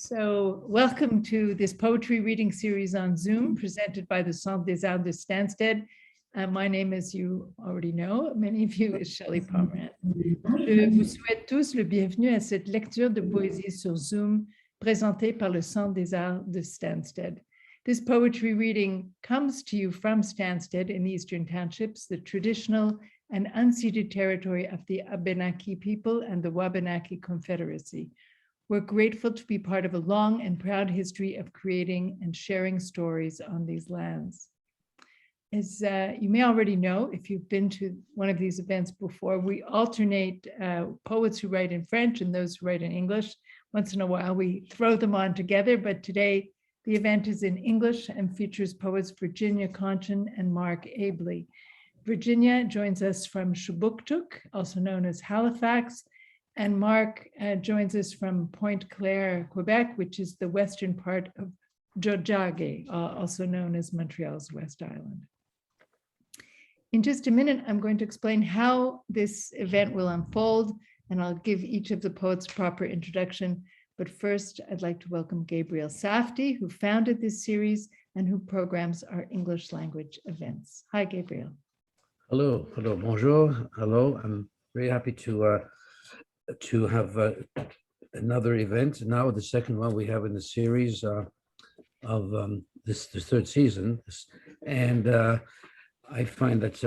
So welcome to this poetry reading series on Zoom presented by the Centre des Arts de Stansted. My name, as you already know, many of you, is Shelley Pomerant. Je vous souhaite tous le bienvenue à cette lecture de poésie sur Zoom présentée par le Centre des Arts de Stansted. This poetry reading comes to you from Stansted in the Eastern Townships, the traditional and unceded territory of the Abenaki people and the Wabanaki Confederacy. We're grateful to be part of a long and proud history of creating and sharing stories on these lands. As you may already know, if you've been to one of these events before, we alternate poets who write in French and those who write in English. Once in a while, we throw them on together, but today the event is in English and features poets Virginia Konchan and Mark Abley. Virginia joins us from Chapbooks, also known as Halifax, and Mark joins us from Pointe-Claire, Quebec, which is the western part of Tiohtià:ke, also known as Montreal's West Island. In just a minute, I'm going to explain how this event will unfold, and I'll give each of the poets proper introduction. But first, I'd like to welcome Gabriel Safty, who founded this series and who programs our English language events. Hi, Gabriel. Hello, bonjour, hello. I'm very happy to have another event now, the second one we have in the series of this third season, and I find that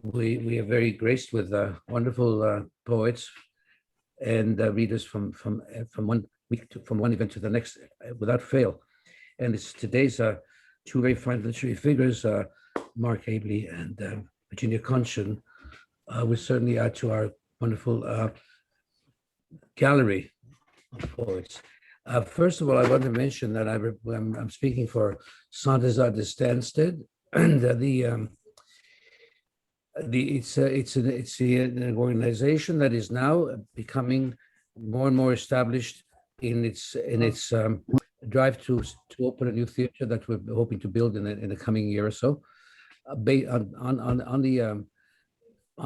we are very graced with wonderful poets and readers from 1 week from one event to the next without fail. And it's today's two very fine literary figures, Mark Abley and Virginia Konchan, will certainly add to our wonderful gallery of poets. First of all, I want to mention that I'm speaking for Centre des Arts de Stansted, and it's an organization that is now becoming more and more established in its drive to open a new theater that we're hoping to build in the coming year or so, based on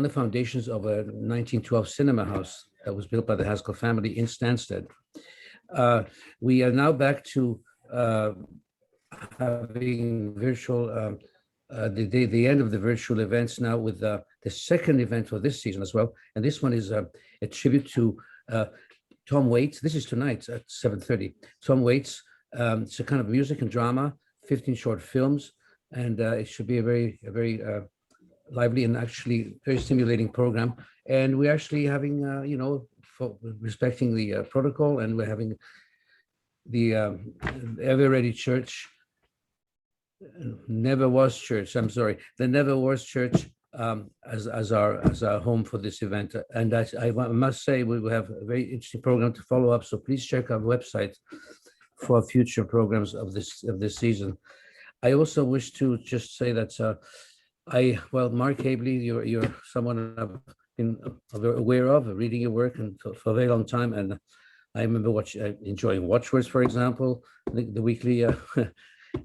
the foundations of a 1912 cinema house that was built by the Haskell family in Stansted. We are now back to having virtual, the end of the virtual events now with the second event for this season as well. And this one is a tribute to Tom Waits. This is tonight at 7:30. Tom Waits, it's a kind of music and drama, 15 short films, and it should be a very lively and actually very stimulating program. And we're actually having, respecting the protocol, and we're having the Ever Ready Church, the Never Was Church as our home for this event. And I must say we will have a very interesting program to follow up. So please check our website for future programs of this season. I also wish to just say that Mark Abley, you're someone I've been aware of, reading your work and for a very long time, and I remember enjoying Watchwords, for example, the weekly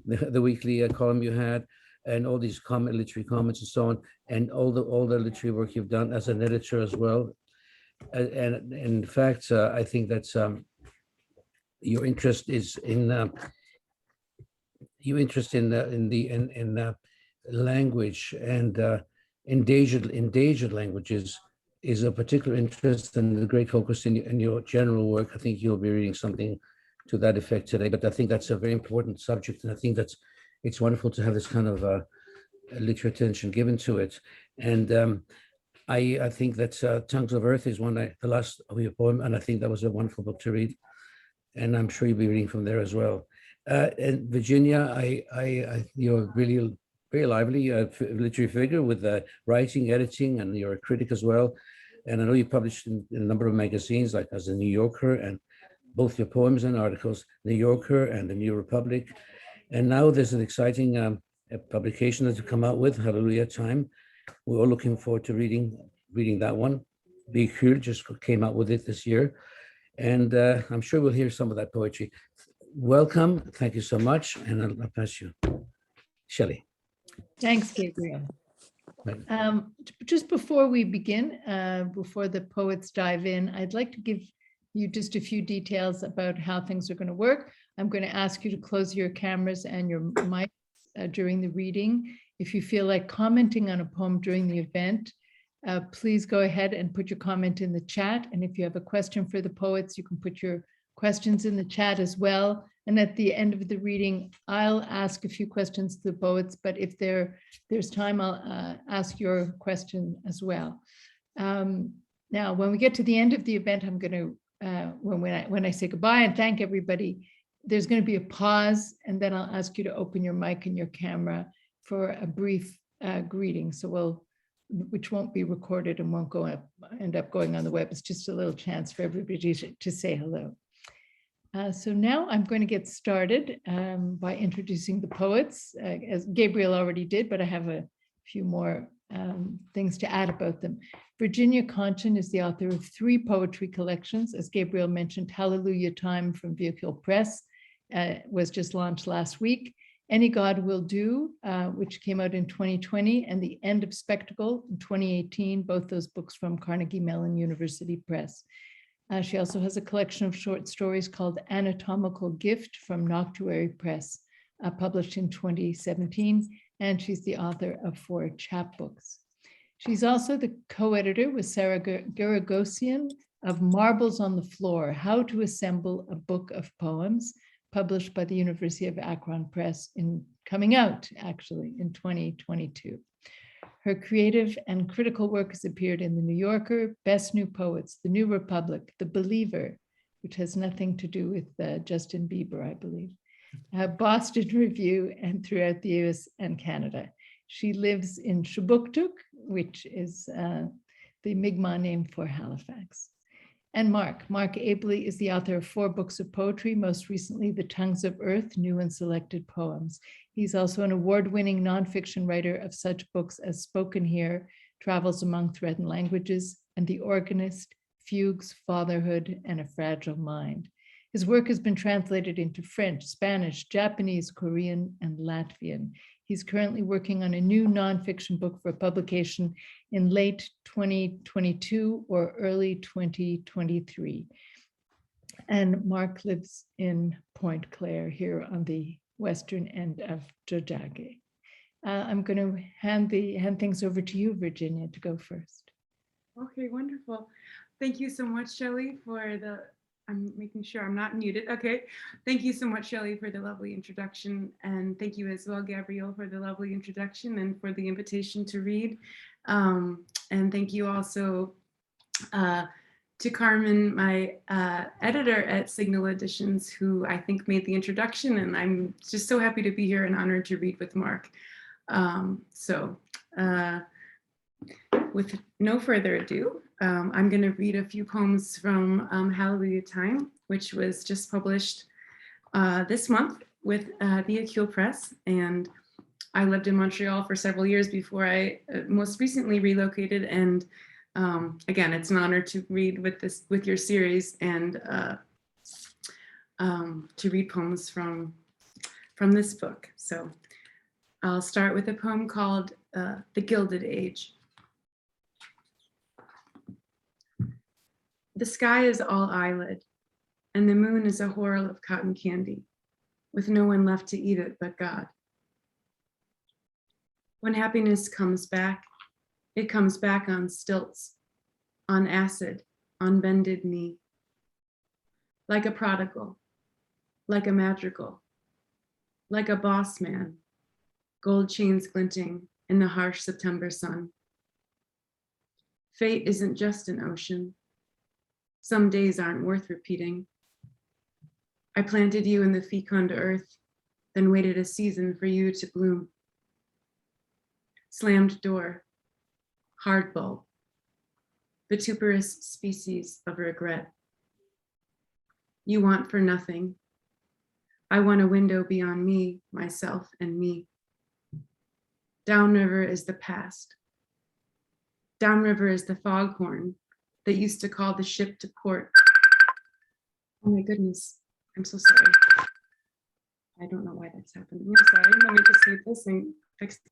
the weekly column you had, and all these literary comments and so on, and all the literary work you've done as an editor as well. And in fact, I think that your interest is in language and endangered languages is a particular interest and a great focus in your general work. I think you'll be reading something to that effect today, but I think that's a very important subject, and I think it's wonderful to have this kind of literary attention given to it. And I think that Tongues of Earth is the last of your poem, and I think that was a wonderful book to read, and I'm sure you'll be reading from there as well. And Virginia, you're really very lively literary figure with writing, editing, and you're a critic as well. And I know you published in a number of magazines, like as the New Yorker, and both your poems and articles, New Yorker and the New Republic. And now there's an exciting publication that you come out with, Hallelujah Time. We're all looking forward to reading that one. Véhicule just came out with it this year. And I'm sure we'll hear some of that poetry. Welcome, thank you so much. And I'll pass you. Shelley. Thanks, Gabriel. Just before we begin, before the poets dive in, I'd like to give you just a few details about how things are going to work. I'm going to ask you to close your cameras and your mics during the reading. If you feel like commenting on a poem during the event, please go ahead and put your comment in the chat. And if you have a question for the poets, you can put your questions in the chat as well. And at the end of the reading, I'll ask a few questions to the poets, but if there's time, I'll ask your question as well. Now, when we get to the end of the event, I'm going to, when I say goodbye and thank everybody, there's going to be a pause, and then I'll ask you to open your mic and your camera for a brief greeting. So which won't be recorded and won't end up going on the web. It's just a little chance for everybody to say hello. So now I'm going to get started by introducing the poets, as Gabriel already did, but I have a few more things to add about them. Virginia Konchan is the author of 3 poetry collections. As Gabriel mentioned, Hallelujah Time from Véhicule Press was just launched last week. Any God Will Do, which came out in 2020, and The End of Spectacle in 2018, both those books from Carnegie Mellon University Press. She also has a collection of short stories called Anatomical Gift from Noctuary Press, published in 2017, and she's the author of 4 chapbooks. She's also the co-editor with Sarah Giragosian of Marbles on the Floor, How to Assemble a Book of Poems, published by the University of Akron Press, coming out actually in 2022. Her creative and critical work has appeared in The New Yorker, Best New Poets, The New Republic, The Believer, which has nothing to do with Justin Bieber, I believe, Boston Review, and throughout the US and Canada. She lives in Chapbooks, which is the Mi'kmaq name for Halifax. And Mark Abley is the author of 4 books of poetry, most recently The Tongues of Earth, New and Selected Poems. He's also an award-winning nonfiction writer of such books as Spoken Here, Travels Among Threatened Languages, and The Organist, Fugues, Fatherhood, and A Fragile Mind. His work has been translated into French, Spanish, Japanese, Korean, and Latvian. He's currently working on a new nonfiction book for publication in late 2022 or early 2023. And Mark lives in Pointe-Claire here on the western end of Jojage. I'm going to hand things over to you, Virginia, to go first. Okay, wonderful. Thank you so much, Shelley, I'm making sure I'm not muted. Okay. Thank you so much, Shelley, for the lovely introduction. And thank you as well, Gabriel, for the lovely introduction and for the invitation to read. And thank you also to Carmen, my editor at Signal Editions, who I think made the introduction. And I'm just so happy to be here and honored to read with Mark. With no further ado, I'm going to read a few poems from Hallelujah Time, which was just published this month with Véhicule Press. And I lived in Montreal for several years before I most recently relocated. And again, it's an honor to read with your series and to read poems from this book. So I'll start with a poem called The Gilded Age. The sky is all eyelid, and the moon is a whorl of cotton candy, with no one left to eat it but God. When happiness comes back, it comes back on stilts, on acid, on bended knee. Like a prodigal, like a madrigal, like a boss man, gold chains glinting in the harsh September sun. Fate isn't just an ocean. Some days aren't worth repeating. I planted you in the fecund earth, then waited a season for you to bloom. Slammed door, hard bulb, vituperous species of regret. You want for nothing. I want a window beyond me, myself, and me. Downriver is the past. Downriver is the foghorn that used to call the ship to port. Oh my goodness, I'm so sorry. I don't know why that's happening. I'm sorry, let me just save this and fix it.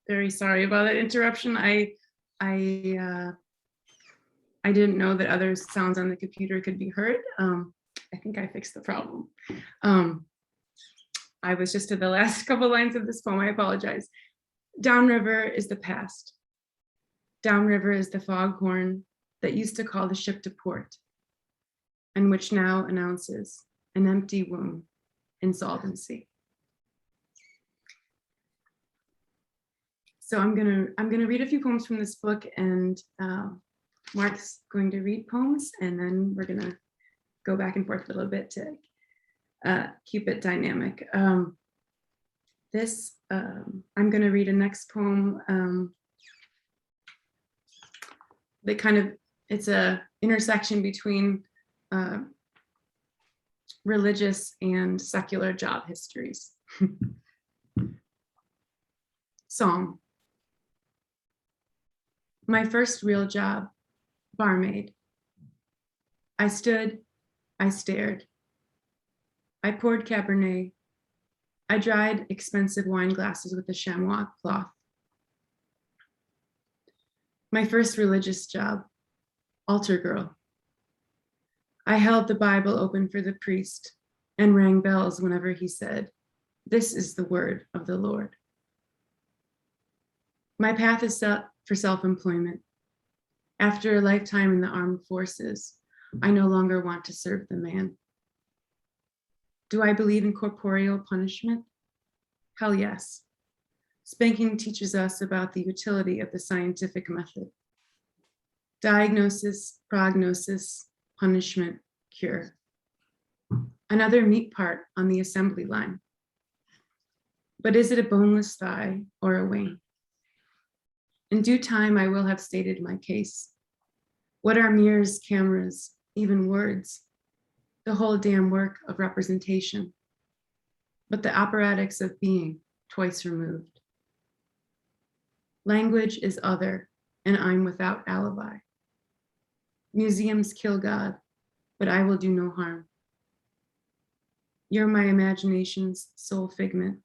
very sorry about that interruption. I didn't know that other sounds on the computer could be heard. I think I fixed the problem. I was just to the last couple lines of this poem. I apologize. Downriver is the past. Downriver is the foghorn that used to call the ship to port, and which now announces an empty womb, insolvency. So I'm gonna read a few poems from this book, and Mark's going to read poems, and then we're gonna go back and forth a little bit to keep it dynamic. I'm gonna read a next poem that kind of, it's a intersection between religious and secular job histories. Song. My first real job, barmaid. I stood, I stared. I poured Cabernet. I dried expensive wine glasses with a chamois cloth. My first religious job, altar girl. I held the Bible open for the priest and rang bells whenever he said, "This is the word of the Lord." My path is set for self-employment. After a lifetime in the armed forces, I no longer want to serve the man. Do I believe in corporeal punishment? Hell yes. Spanking teaches us about the utility of the scientific method. Diagnosis, prognosis, punishment, cure. Another meat part on the assembly line. But is it a boneless thigh or a wing? In due time, I will have stated my case. What are mirrors, cameras, even words? The whole damn work of representation, but the apparatics of being twice removed. Language is other, and I'm without alibi. Museums kill God, but I will do no harm. You're my imagination's sole figment,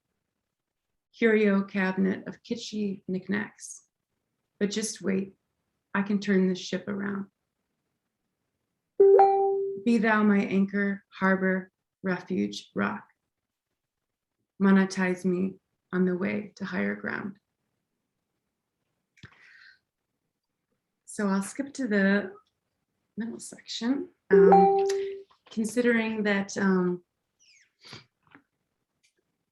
curio cabinet of kitschy knickknacks. But just wait, I can turn this ship around. Be thou my anchor, harbor, refuge, rock. Monetize me on the way to higher ground. So I'll skip to the middle section. Considering that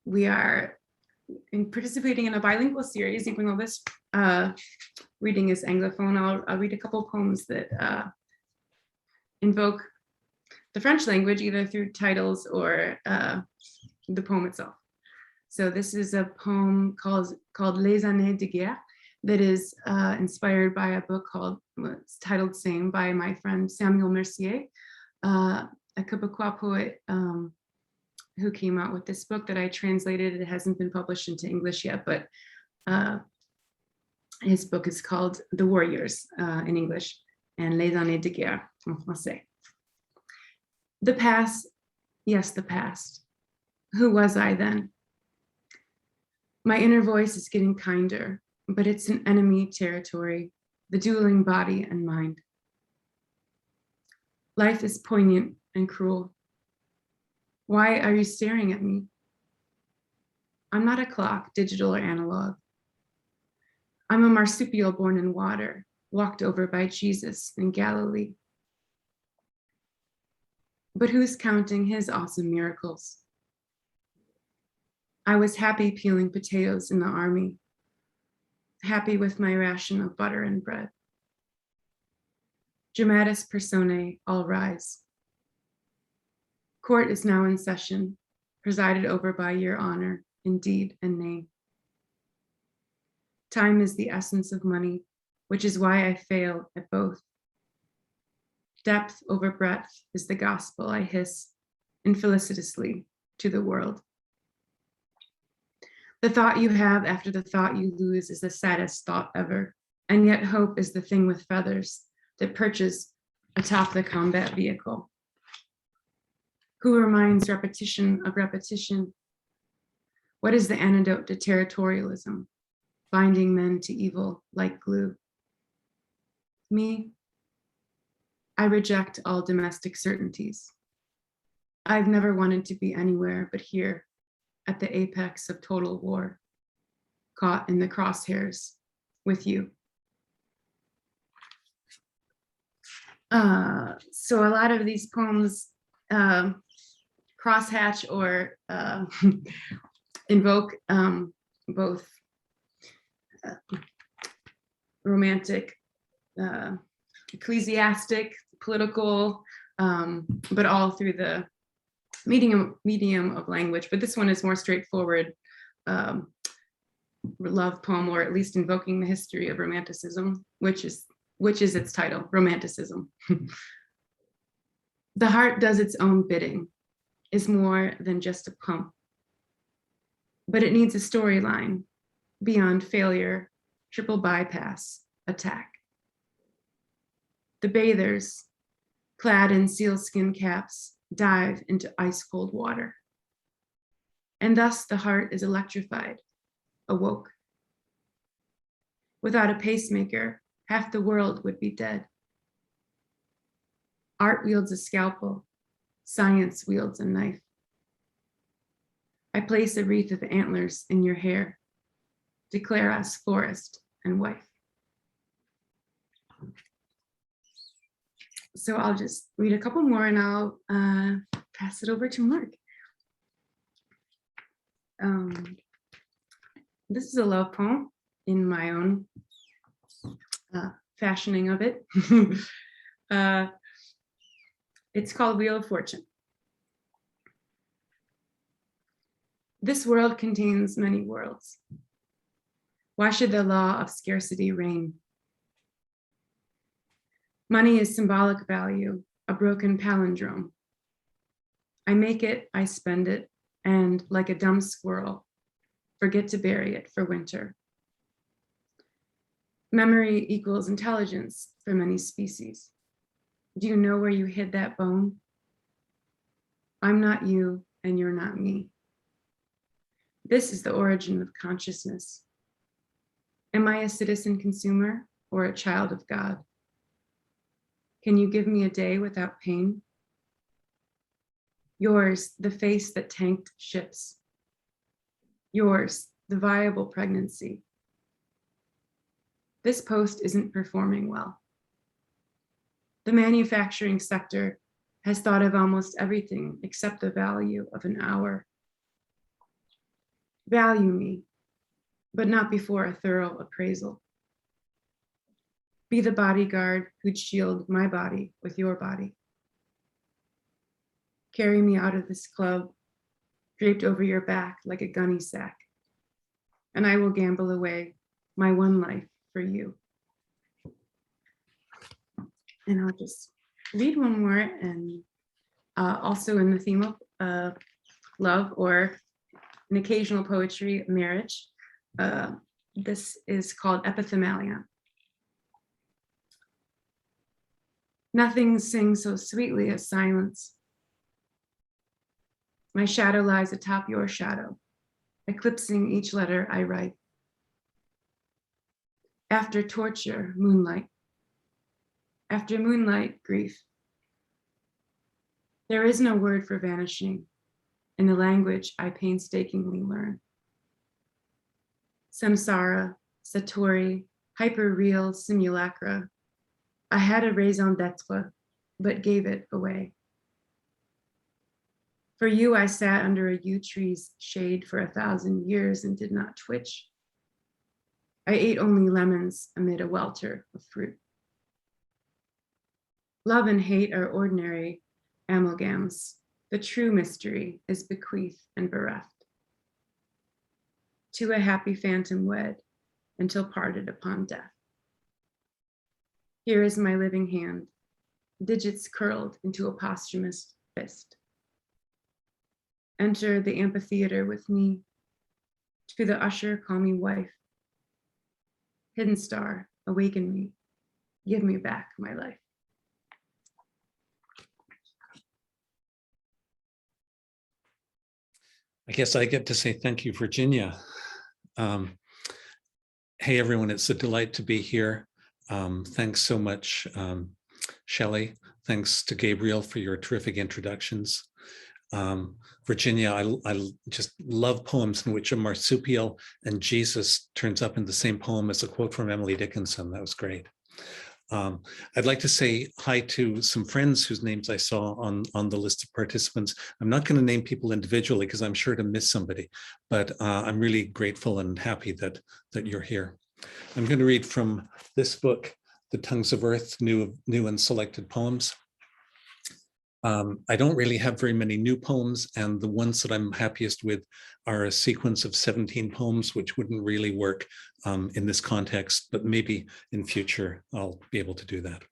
we are participating in a bilingual series, even though this reading is Anglophone, I'll read a couple poems that invoke the French language, either through titles or the poem itself. So this is a poem called Les Années de Guerre that is inspired by a book it's titled Same by my friend Samuel Mercier, a Quebecois poet who came out with this book that I translated. It hasn't been published into English yet, but his book is called The Warriors in English and Les Années de Guerre en français. The past, yes, the past. Who was I then? My inner voice is getting kinder, but it's an enemy territory, the dueling body and mind. Life is poignant and cruel. Why are you staring at me? I'm not a clock, digital or analog. I'm a marsupial born in water, walked over by Jesus in Galilee. But who's counting his awesome miracles? I was happy peeling potatoes in the army, happy with my ration of butter and bread. Dramatis personae, all rise. Court is now in session, presided over by your honor, in deed and name. Time is the essence of money, which is why I fail at both. Depth over breadth is the gospel I hiss infelicitously to the world. The thought you have after the thought you lose is the saddest thought ever, and yet hope is the thing with feathers that perches atop the combat vehicle. Who reminds repetition of repetition? What is the antidote to territorialism? binding men to evil like glue. Me, I reject all domestic certainties. I've never wanted to be anywhere but here at the apex of total war, caught in the crosshairs with you. So a lot of these poems crosshatch or invoke both romantic, ecclesiastic, political, but all through the medium of language. But this one is more straightforward love poem, or at least invoking the history of Romanticism, which is its title, Romanticism. The heart does its own bidding, is more than just a pump, but it needs a storyline beyond failure, triple bypass, attack. The bathers, clad in sealskin caps, dive into ice cold water. And thus the heart is electrified, awoke. Without a pacemaker, half the world would be dead. Art wields a scalpel, science wields a knife. I place a wreath of antlers in your hair, declare us forest and wife. So I'll just read a couple more and I'll pass it over to Mark. This is a love poem in my own fashioning of it. It's called Wheel of Fortune. This world contains many worlds. Why should the law of scarcity reign? Money is symbolic value, a broken palindrome. I make it, I spend it, and like a dumb squirrel, forget to bury it for winter. Memory equals intelligence for many species. Do you know where you hid that bone? I'm not you, and you're not me. This is the origin of consciousness. Am I a citizen consumer or a child of God? Can you give me a day without pain? Yours, the face that tanked ships. Yours, the viable pregnancy. This post isn't performing well. The manufacturing sector has thought of almost everything except the value of an hour. Value me, but not before a thorough appraisal. Be the bodyguard who'd shield my body with your body. Carry me out of this club, draped over your back like a gunny sack, and I will gamble away my one life for you. And I'll just read one more, and also in the theme of love or an occasional poetry of marriage. This is called Epithemalia. Nothing sings so sweetly as silence. My shadow lies atop your shadow, eclipsing each letter I write. After torture, moonlight. After moonlight, grief. There is no word for vanishing in the language I painstakingly learn. Samsara, satori, hyper-real simulacra. I had a raison d'etre, but gave it away. For you, I sat under a yew tree's shade for 1,000 years and did not twitch. I ate only lemons amid a welter of fruit. Love and hate are ordinary amalgams. The true mystery is bequeathed and bereft. To a happy phantom wed until parted upon death. Here is my living hand, digits curled into a posthumous fist. Enter the amphitheater with me. To the usher, call me wife. Hidden star, awaken me. Give me back my life. I guess I get to say thank you, Virginia. Hey everyone, it's a delight to be here. Thanks so much, Shelley. Thanks to Gabriel for your terrific introductions. Virginia, I just love poems in which a marsupial and Jesus turns up in the same poem as a quote from Emily Dickinson. That was great. I'd like to say hi to some friends whose names I saw on the list of participants. I'm not going to name people individually because I'm sure to miss somebody, but I'm really grateful and happy that you're here. I'm going to read from this book, The Tongues of Earth, new and selected poems. I don't really have very many new poems, and the ones that I'm happiest with are a sequence of 17 poems, which wouldn't really work in this context, but maybe in future I'll be able to do that.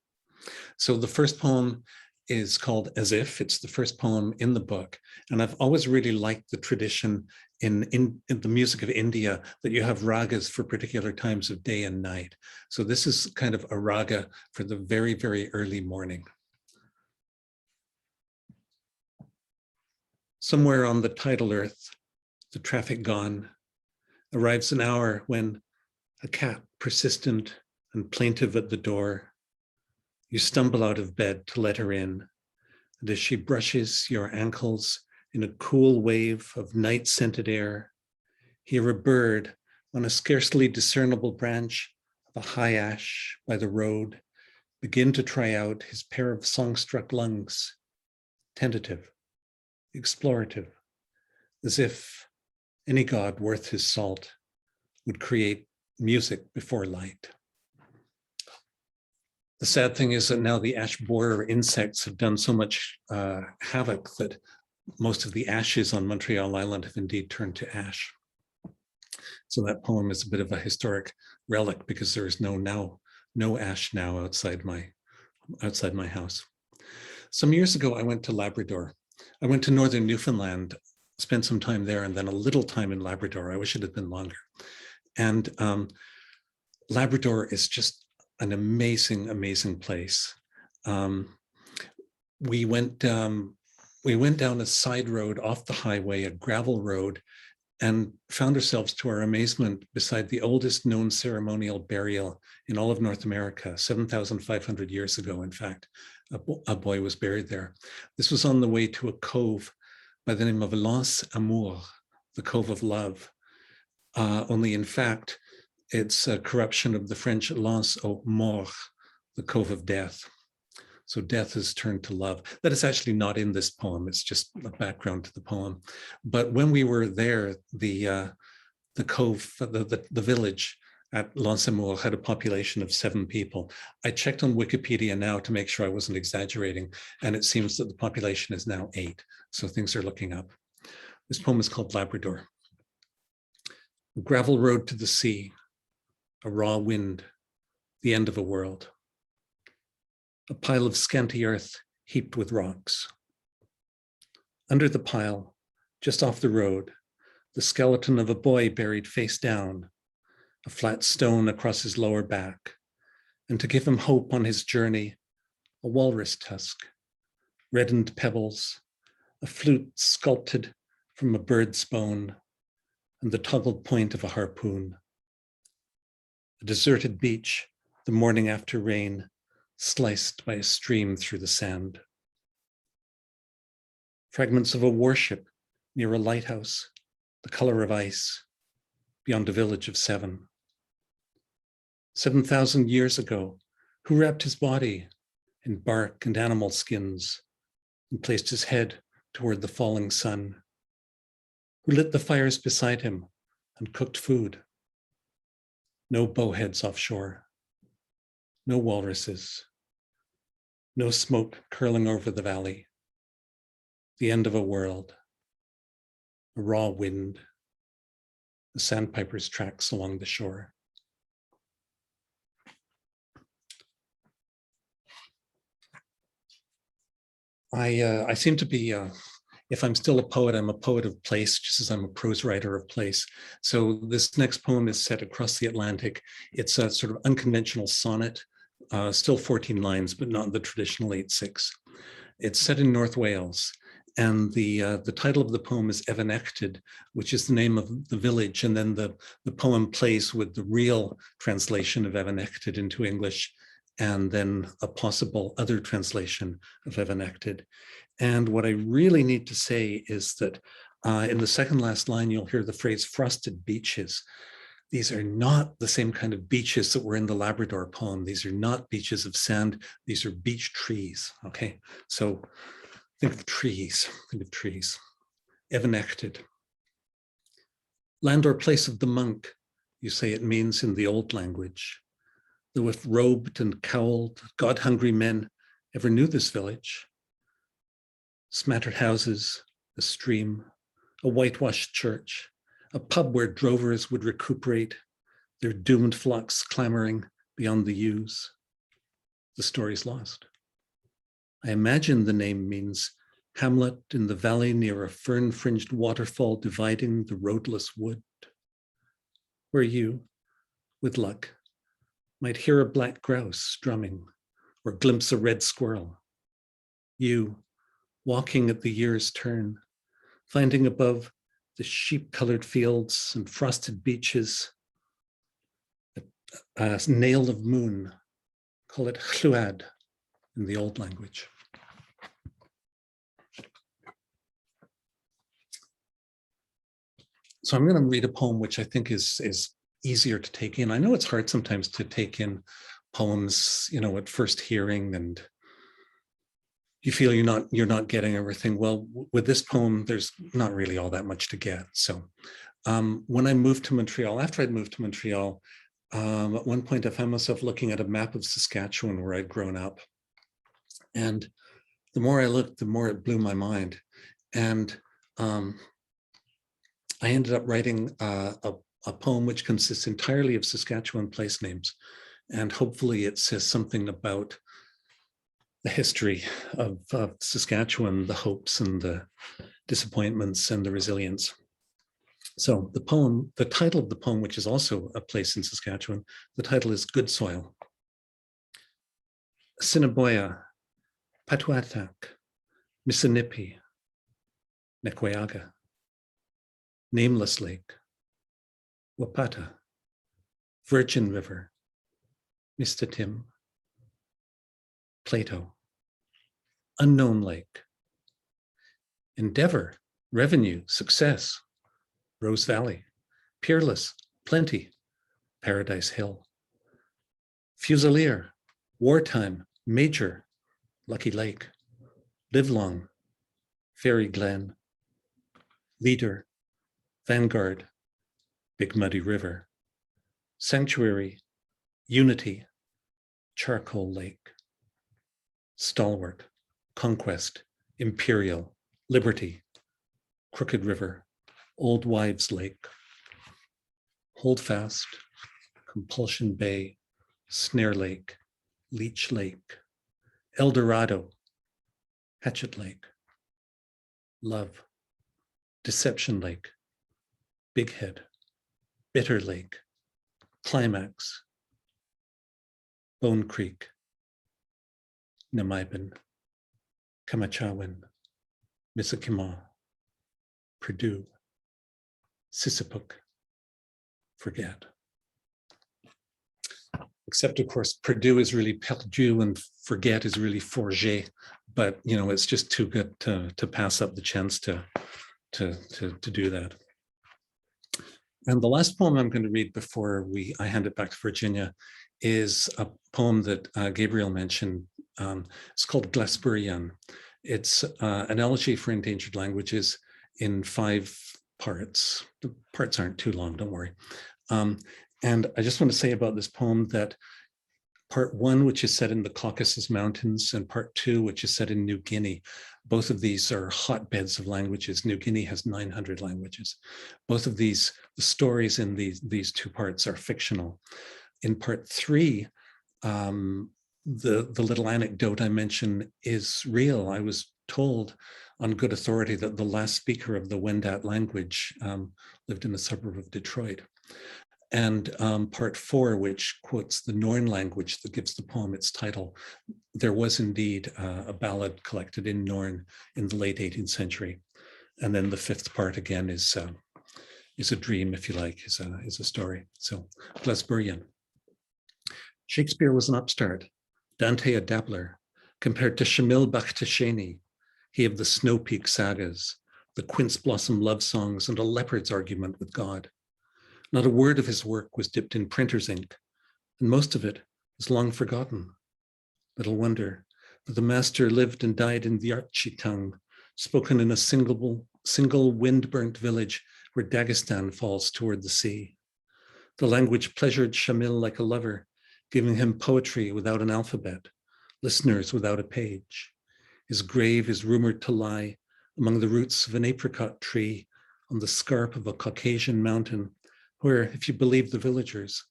So the first poem is called As If. It's the first poem in the book, and I've always really liked the tradition in the music of India that you have ragas for particular times of day and night. So this is kind of a raga for the very, very early morning. Somewhere on the tidal earth, the traffic gone, arrives an hour when a cat persistent and plaintive at the door, you stumble out of bed to let her in, and as she brushes your ankles in a cool wave of night-scented air, hear a bird on a scarcely discernible branch of a high ash by the road begin to try out his pair of song-struck lungs, tentative, explorative, as if any god worth his salt would create music before light. The sad thing is that now the ash borer insects have done so much havoc that most of the ashes on Montreal Island have indeed turned to ash. So that poem is a bit of a historic relic because there is no ash now outside my house. Some years ago, I went to Labrador. I went to northern Newfoundland, spent some time there, and then a little time in Labrador. I wish it had been longer. And Labrador is just an amazing, amazing place. We went down a side road off the highway, a gravel road, and found ourselves, to our amazement, beside the oldest known ceremonial burial in all of North America, 7,500 years ago, in fact. A boy was buried there. This was on the way to a cove by the name of L'Anse Amour, the Cove of Love. Only in fact, it's a corruption of the French L'Anse aux Morts, the Cove of Death. So death has turned to love. That is actually not in this poem. It's just a background to the poem. But when we were there, the cove, the village at L'Anse Amour had a population of 7 people. I checked on Wikipedia now to make sure I wasn't exaggerating, and it seems that the population is now 8. So things are looking up. This poem is called Labrador. A gravel road to the sea, a raw wind, the end of a world. A pile of scanty earth heaped with rocks. Under the pile, just off the road, the skeleton of a boy buried face down, a flat stone across his lower back, and to give him hope on his journey, a walrus tusk, reddened pebbles, a flute sculpted from a bird's bone, and the toggled point of a harpoon. A deserted beach, the morning after rain, sliced by a stream through the sand. Fragments of a warship near a lighthouse, the color of ice, beyond a village of 7. 7,000 years ago, who wrapped his body in bark and animal skins and placed his head toward the falling sun? Who lit the fires beside him and cooked food? No bowheads offshore, no walruses, no smoke curling over the valley, the end of a world, a raw wind, the sandpiper's tracks along the shore. I seem to be, if I'm still a poet, I'm a poet of place, just as I'm a prose writer of place. So this next poem is set across the Atlantic. It's a sort of unconventional sonnet, still 14 lines, but not the traditional 8/6. It's set in North Wales, And the title of the poem is Evanected, which is the name of the village. And then the poem plays with the real translation of Evanected into English, and then a possible other translation of Evanected. And what I really need to say is that in the second last line, you'll hear the phrase frosted beaches. These are not the same kind of beaches that were in the Labrador poem. These are not beaches of sand. These are beach trees, okay? So think of trees, think of trees. Evanected. Land or place of the monk, you say it means in the old language. Though if robed and cowled, God-hungry men ever knew this village. Smattered houses, a stream, a whitewashed church, a pub where drovers would recuperate, their doomed flocks clamoring beyond the yews. The story's lost. I imagine the name means hamlet in the valley near a fern-fringed waterfall dividing the roadless wood, where you, with luck, might hear a black grouse drumming or glimpse a red squirrel. You, walking at the year's turn, finding above the sheep-colored fields and frosted beaches a nail of moon, call it chluad in the old language. So I'm going to read a poem which I think is easier to take in. I know it's hard sometimes to take in poems, you know, at first hearing, and you feel you're not getting everything. Well, with this poem, there's not really all that much to get. So when I moved to Montreal, after I'd moved to Montreal, at one point I found myself looking at a map of Saskatchewan where I'd grown up. And the more I looked, the more it blew my mind. And I ended up writing a poem which consists entirely of Saskatchewan place names. And hopefully it says something about the history of Saskatchewan, the hopes and the disappointments and the resilience. So the poem, the title of the poem, which is also a place in Saskatchewan, the title is Good Soil. Assiniboia, Patuatak, Missinippi, Nekweaga, Nameless Lake, Wapata, Virgin River, Mistatim, Plato, Unknown Lake, Endeavor, Revenue, Success, Rose Valley, Peerless, Plenty, Paradise Hill, Fusilier, Wartime, Major, Lucky Lake, Livelong, Fairy Glen, Leader, Vanguard, Big Muddy River, Sanctuary, Unity, Charcoal Lake, Stalwart, Conquest, Imperial, Liberty, Crooked River, Old Wives Lake, Holdfast, Compulsion Bay, Snare Lake, Leech Lake, El Dorado, Hatchet Lake, Love, Deception Lake, Big Head, Bitter Lake, Climax, Bone Creek, Namaibin, Kamachawin, Misakima, Purdue, Sisipuk, Forget. Except, of course, Purdue is really perdu and Forget is really forget, but you know, it's just too good to pass up the chance to do that. And the last poem I'm going to read before I hand it back to Virginia is a poem that Gabriel mentioned. It's called Glasperion. It's an elegy for endangered languages in 5 parts. The parts aren't too long, don't worry. And I just want to say about this poem that part 1, which is set in the Caucasus Mountains, and part 2, which is set in New Guinea, both of these are hotbeds of languages. New Guinea has 900 languages. Both of these, the stories in these 2 parts are fictional. In part 3, the little anecdote I mentioned is real. I was told on good authority that the last speaker of the Wendat language lived in a suburb of Detroit. And part 4, which quotes the Norn language that gives the poem its title, there was indeed a ballad collected in Norn in the late 18th century. And then the 5th part again is a dream, if you like, is a story. So Glasperion. Shakespeare was an upstart, Dante a dabbler, compared to Shamil Bakhtashani, he of the Snow Peak sagas, the quince blossom love songs, and a leopard's argument with God. Not a word of his work was dipped in printer's ink, and most of it is long forgotten. Little wonder that the master lived and died in the Archi tongue, spoken in a single wind-burnt village where Dagestan falls toward the sea. The language pleasured Shamil like a lover, giving him poetry without an alphabet, listeners without a page. His grave is rumored to lie among the roots of an apricot tree on the scarp of a Caucasian mountain, where, if you believe the villagers,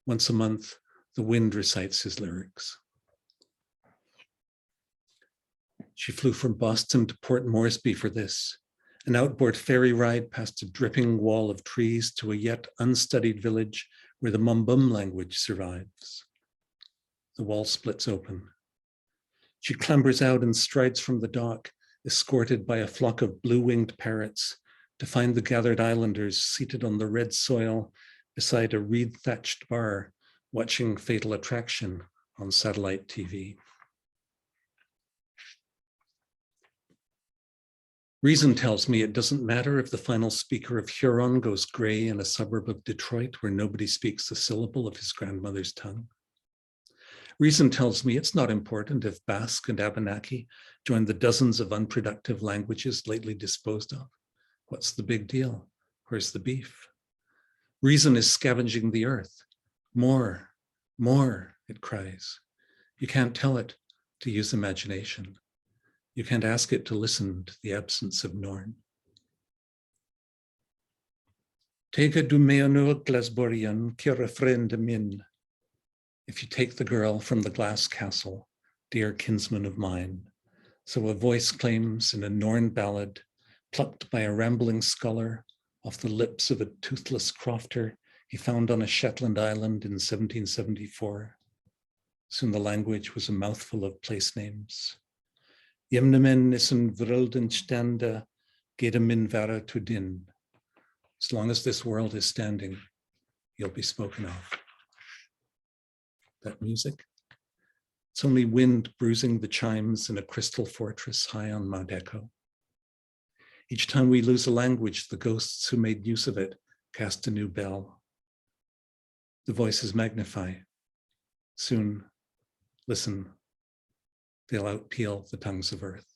once a month, the wind recites his lyrics. She flew from Boston to Port Moresby for this, an outboard ferry ride past a dripping wall of trees to a yet unstudied village where the Mumbum language survives. The wall splits open. She clambers out and strides from the dock, escorted by a flock of blue-winged parrots, to find the gathered islanders seated on the red soil beside a reed-thatched bar, watching Fatal Attraction on satellite TV. Reason tells me it doesn't matter if the final speaker of Huron goes gray in a suburb of Detroit where nobody speaks a syllable of his grandmother's tongue. Reason tells me it's not important if Basque and Abenaki join the dozens of unproductive languages lately disposed of. What's the big deal? Where's the beef? Reason is scavenging the earth. More, more, it cries. You can't tell it to use imagination. You can't ask it to listen to the absence of Norn. Tega du meonur Glasperion kira friend min. If you take the girl from the glass castle, dear kinsman of mine, so a voice claims in a Norn ballad, plucked by a rambling scholar off the lips of a toothless crofter he found on a Shetland island in 1774. Soon the language was a mouthful of place names. Jemnemen is een Vruldenstande, Gedemin vara to din. As long as this world is standing, you'll be spoken of. That music? It's only wind bruising the chimes in a crystal fortress high on Mount Echo. Each time we lose a language, the ghosts who made use of it cast a new bell. The voices magnify. Soon, listen, they'll outpeal the tongues of earth.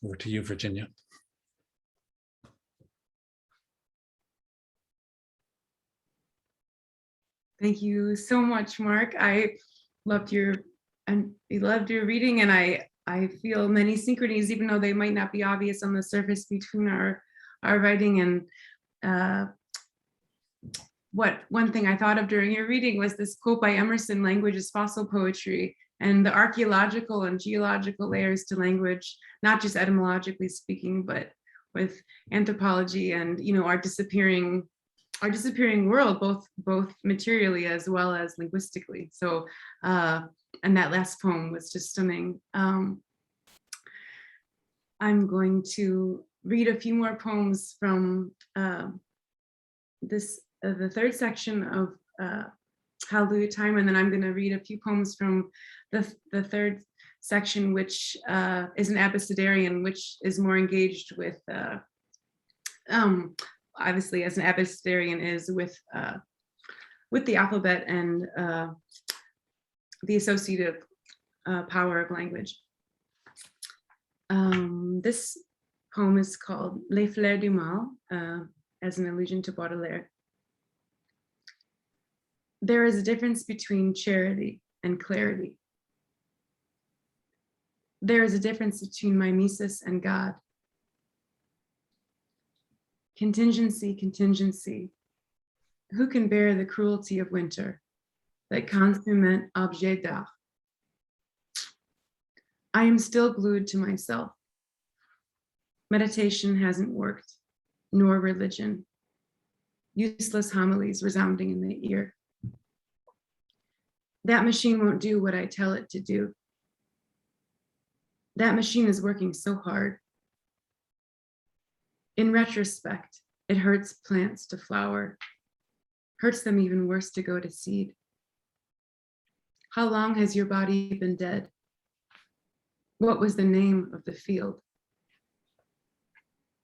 Over to you, Virginia. Thank you so much, Mark. I loved your reading, and I feel many synchronies, even though they might not be obvious on the surface, between our writing. And one thing I thought of during your reading was this quote by Emerson: "Language is fossil poetry," and the archaeological and geological layers to language, not just etymologically speaking, but with anthropology and our disappearing world, both materially as well as linguistically. So and that last poem was just stunning. I'm going to read a few more poems from the third section of Hallelujah Time, and then I'm going to read a few poems from the third section, which is an abecedarian, which is more engaged with obviously, as an abecedarian is with the alphabet and the associative power of language. This poem is called Les Fleurs du Mal, as an allusion to Baudelaire. There is a difference between charity and clarity. There is a difference between mimesis and God. Contingency, contingency. Who can bear the cruelty of winter? That consummate objet d'art. I am still glued to myself. Meditation hasn't worked, nor religion. useless homilies resounding in the ear. That machine won't do what I tell it to do. That machine is working so hard. In retrospect, it hurts plants to flower, hurts them even worse to go to seed. How long has your body been dead? What was the name of the field?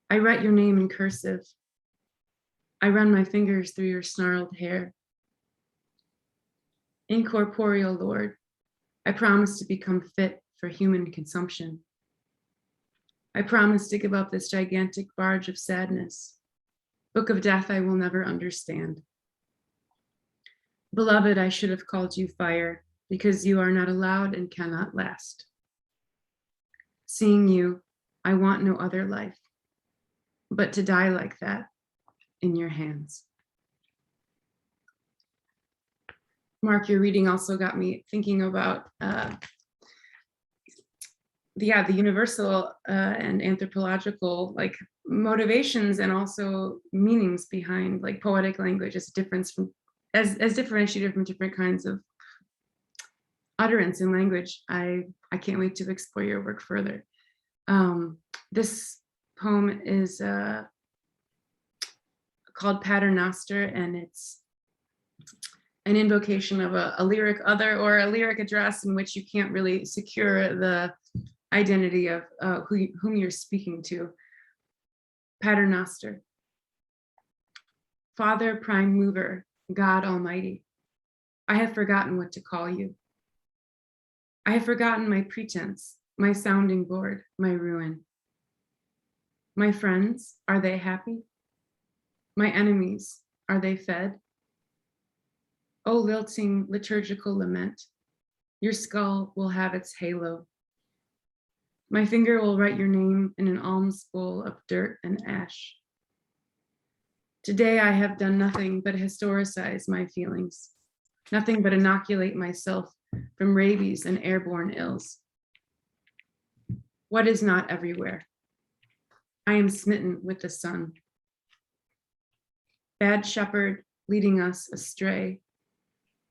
I write your name in cursive. I run my fingers through your snarled hair. Incorporeal Lord, I promise to become fit for human consumption. I promise to give up this gigantic barge of sadness. Book of death I will never understand. Beloved, I should have called you fire because you are not allowed and cannot last. Seeing you, I want no other life, but to die like that in your hands. Mark, your reading also got me thinking about the universal and anthropological motivations and also meanings behind poetic language as difference from as differentiated from different kinds of utterance in language. I can't wait to explore your work further. This poem is called Paternoster, and it's an invocation of a lyric other or a lyric address in which you can't really secure the identity of whom you're speaking to. Paternoster. Father, prime mover, God Almighty, I have forgotten what to call you. I have forgotten my pretense, my sounding board, my ruin. My friends, are they happy? My enemies, are they fed? O lilting liturgical lament, your skull will have its halo. My finger will write your name in an alms bowl of dirt and ash. Today I have done nothing but historicize my feelings, nothing but inoculate myself from rabies and airborne ills. What is not everywhere? I am smitten with the sun. Bad shepherd leading us astray.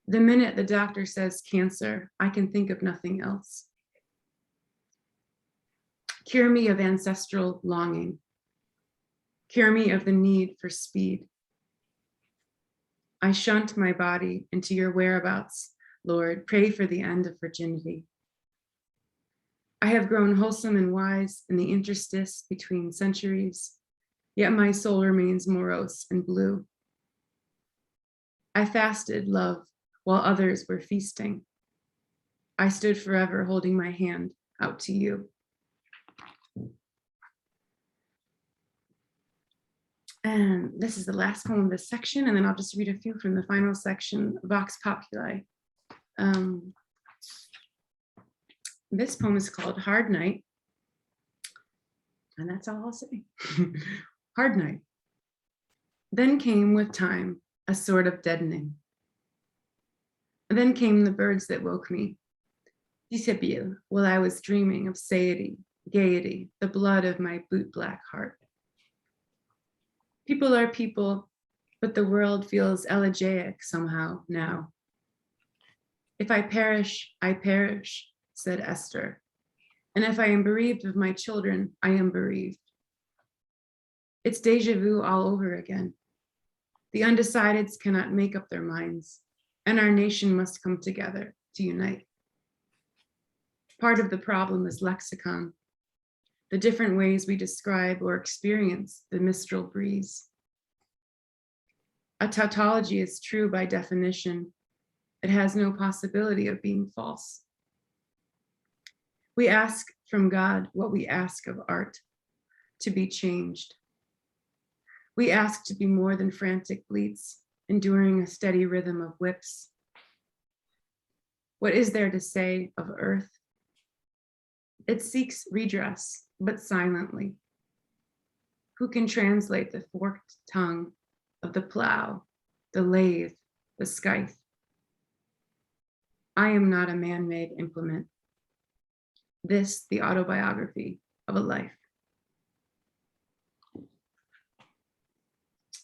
The minute the doctor says cancer, I can think of nothing else. Cure me of ancestral longing. Cure me of the need for speed. I shunt my body into your whereabouts, Lord. Pray for the end of virginity. I have grown wholesome and wise in the interstice between centuries, yet my soul remains morose and blue. I fasted love while others were feasting. I stood forever holding my hand out to you. And this is the last poem of this section, and then I'll just read a few from the final section, Vox Populi. This poem is called Hard Night, and that's all I'll say. Hard night. Then came with time a sort of deadening. Then came the birds that woke me, dishabille, while I was dreaming of satiety, gaiety, the blood of my boot-black heart. People are people, but the world feels elegiac somehow now. If I perish, said Esther. And if I am bereaved of my children, I am bereaved. It's déjà vu all over again. The undecideds cannot make up their minds, and our nation must come together to unite. Part of the problem is lexicon, the different ways we describe or experience the mistral breeze. A tautology is true by definition. It has no possibility of being false. We ask from God what we ask of art, to be changed. We ask to be more than frantic bleats, enduring a steady rhythm of whips. What is there to say of earth? It seeks redress, but silently. Who can translate the forked tongue of the plow, the lathe, the scythe? I am not a man-made implement. This, the autobiography of a life.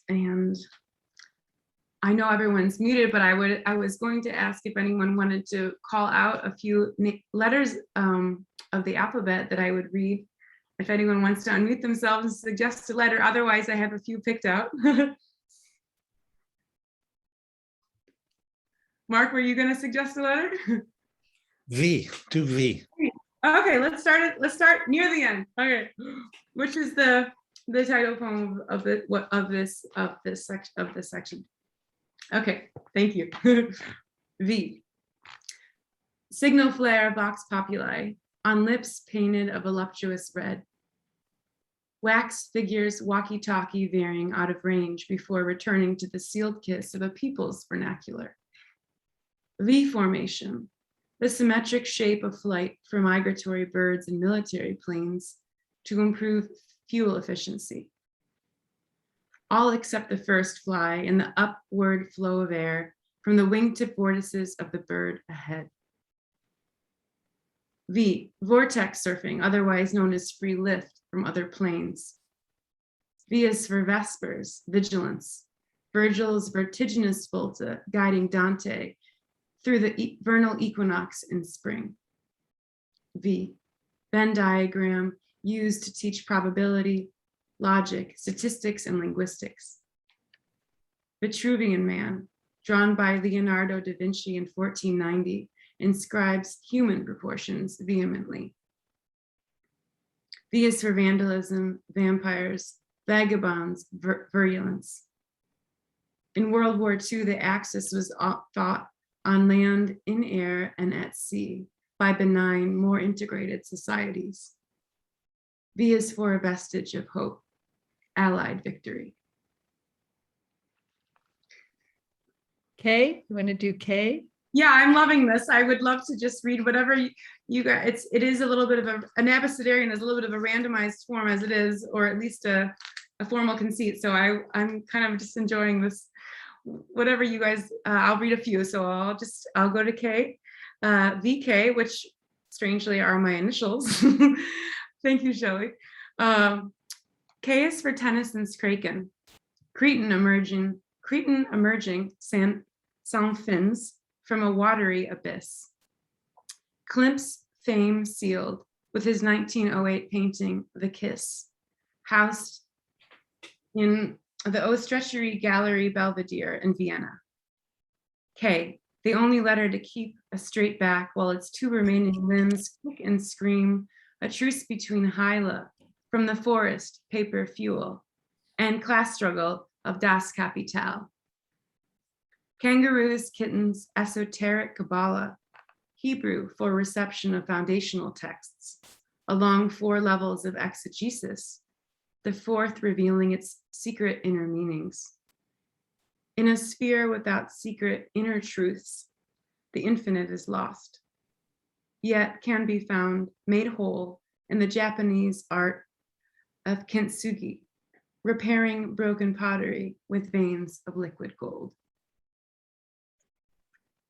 And I know everyone's muted, but I was going to ask if anyone wanted to call out a few letters of the alphabet that I would read. If anyone wants to unmute themselves and suggest a letter, otherwise I have a few picked out. Mark, were you going to suggest a letter? V, do V. Okay, let's start near the end. Okay, which is the title poem of this section. Okay, thank you. V. Signal flare vox populi, on lips painted a voluptuous red. Wax figures walkie-talkie veering out of range before returning to the sealed kiss of a people's vernacular. V formation, the symmetric shape of flight for migratory birds and military planes to improve fuel efficiency. All except the first fly in the upward flow of air from the wingtip vortices of the bird ahead. V, vortex surfing, otherwise known as free lift from other planes. V is for Vespers, vigilance, Virgil's vertiginous volta guiding Dante through the vernal equinox in spring. V, Venn diagram used to teach probability, logic, statistics, and linguistics. Vitruvian Man, drawn by Leonardo da Vinci in 1490, inscribes human proportions vehemently. V is for vandalism, vampires, vagabonds, virulence. In World War II, the Axis was fought on land, in air, and at sea by benign, more integrated societies. V is for a vestige of hope, Allied victory. K, you want to do K? Yeah, I'm loving this. I would love to just read whatever you guys, it is a little bit of an abecedarian is a little bit of a randomized form as it is, or at least a formal conceit. So I'm kind of just enjoying this. Whatever you guys, I'll read a few. So I'll go to K, VK, which strangely are my initials. Thank you, Shelley. K is for Tennyson's Kraken, Cretan emerging sans fins from a watery abyss. Klimt's fame sealed with his 1908 painting, The Kiss, housed in the Oestrechery Gallery Belvedere in Vienna. K, the only letter to keep a straight back while its two remaining limbs kick and scream, a truce between Hyla from the forest, paper fuel, and class struggle of Das Kapital. Kangaroos, kittens, esoteric Kabbalah, Hebrew for reception of foundational texts, along 4 levels of exegesis, the 4th revealing its secret inner meanings. In a sphere without secret inner truths, the infinite is lost, yet can be found, made whole in the Japanese art of kintsugi, repairing broken pottery with veins of liquid gold.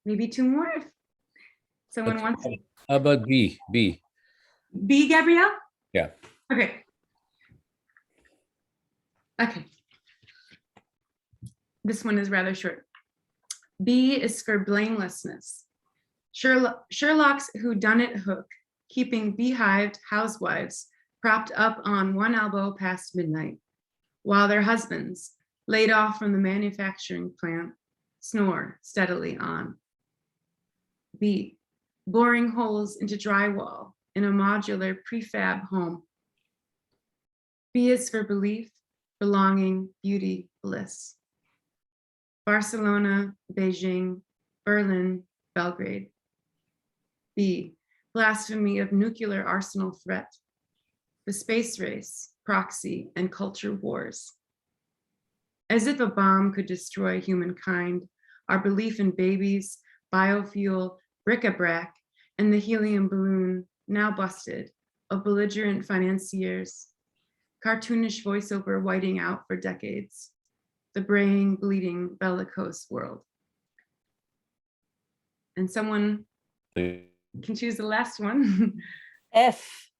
Maybe 2 more if someone wants to. How about B? B, Gabrielle? Yeah. Okay. Okay. This one is rather short. B is for blamelessness. Sherlock's whodunit hook, keeping beehived housewives propped up on one elbow past midnight, while their husbands, laid off from the manufacturing plant, snore steadily on. B, boring holes into drywall in a modular prefab home. B is for belief, belonging, beauty, bliss. Barcelona, Beijing, Berlin, Belgrade. B, blasphemy of nuclear arsenal threat, the space race, proxy, and culture wars. As if a bomb could destroy humankind, our belief in babies, biofuel, bric-a-brac, and the helium balloon, now busted, of belligerent financiers, cartoonish voiceover whiting out for decades, the braying, bleeding, bellicose world. And someone can choose the last one. F.